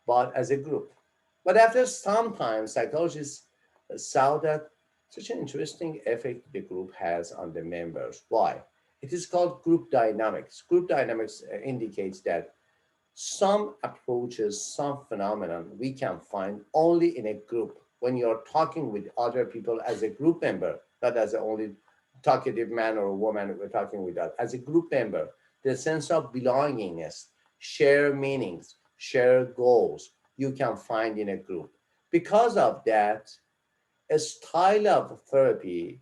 but as a group. But after some time, psychologists saw that such an interesting effect the group has on the members. Why? It is called group dynamics. Group dynamics indicates that some approaches, some phenomenon we can find only in a group when you're talking with other people as a group member, not as a only talkative man or woman we're talking with that. As a group member, the sense of belongingness, share meanings, share goals you can find in a group. Because of that, a style of therapy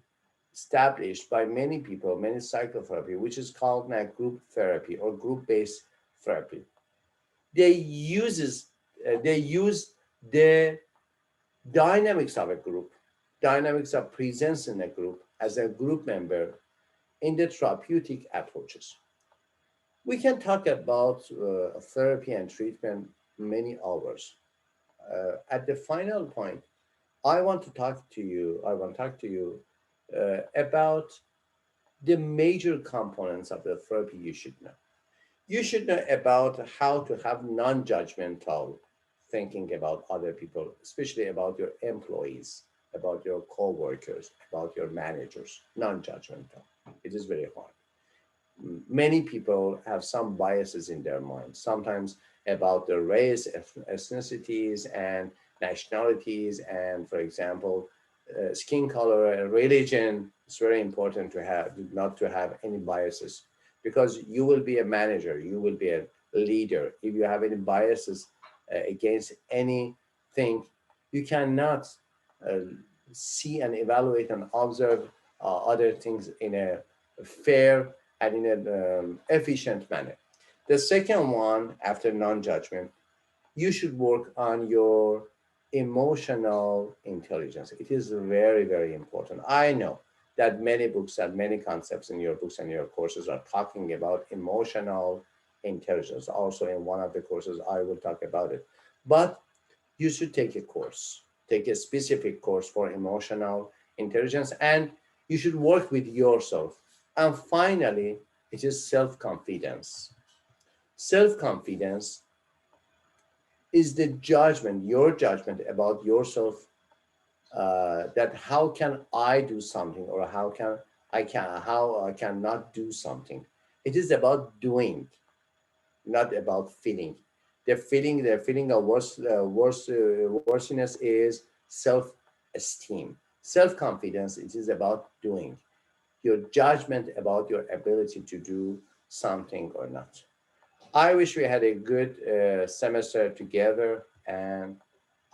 established by many people, many psychotherapy, which is called now group therapy or group-based therapy. They uses they use the dynamics of a group, dynamics of presence in a group as a group member in the therapeutic approaches. We can talk about therapy and treatment many hours. At the final point, I want to talk to you about the major components of the therapy you should know. You should know about how to have non-judgmental thinking about other people, especially about your employees, about your co-workers, about your managers, non-judgmental. It is very hard. Many people have some biases in their mind, sometimes about their race, ethnicities, and nationalities, and for example, skin color and religion. It's very important to have not to have any biases because you will be a manager, you will be a leader. If you have any biases against anything, you cannot uh, see and evaluate and observe other things in a fair and in an efficient manner. The second one, after non-judgment, you should work on your emotional intelligence. It is very, very important. I know that many books and many concepts in your books and your courses are talking about emotional intelligence. Also, in one of the courses, I will talk about it. But you should take a course, take a specific course for emotional intelligence, and you should work with yourself. And finally, it is self confidence. Self confidence is the judgment, your judgment about yourself, that how can I do something or how I cannot do something. It is about doing, not about feeling. The feeling of worthiness is self-esteem. Self-confidence, it is about doing. Your judgment about your ability to do something or not. I wish we had a good semester together, and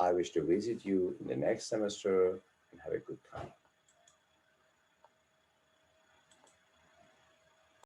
I wish to visit you in the next semester and have a good time.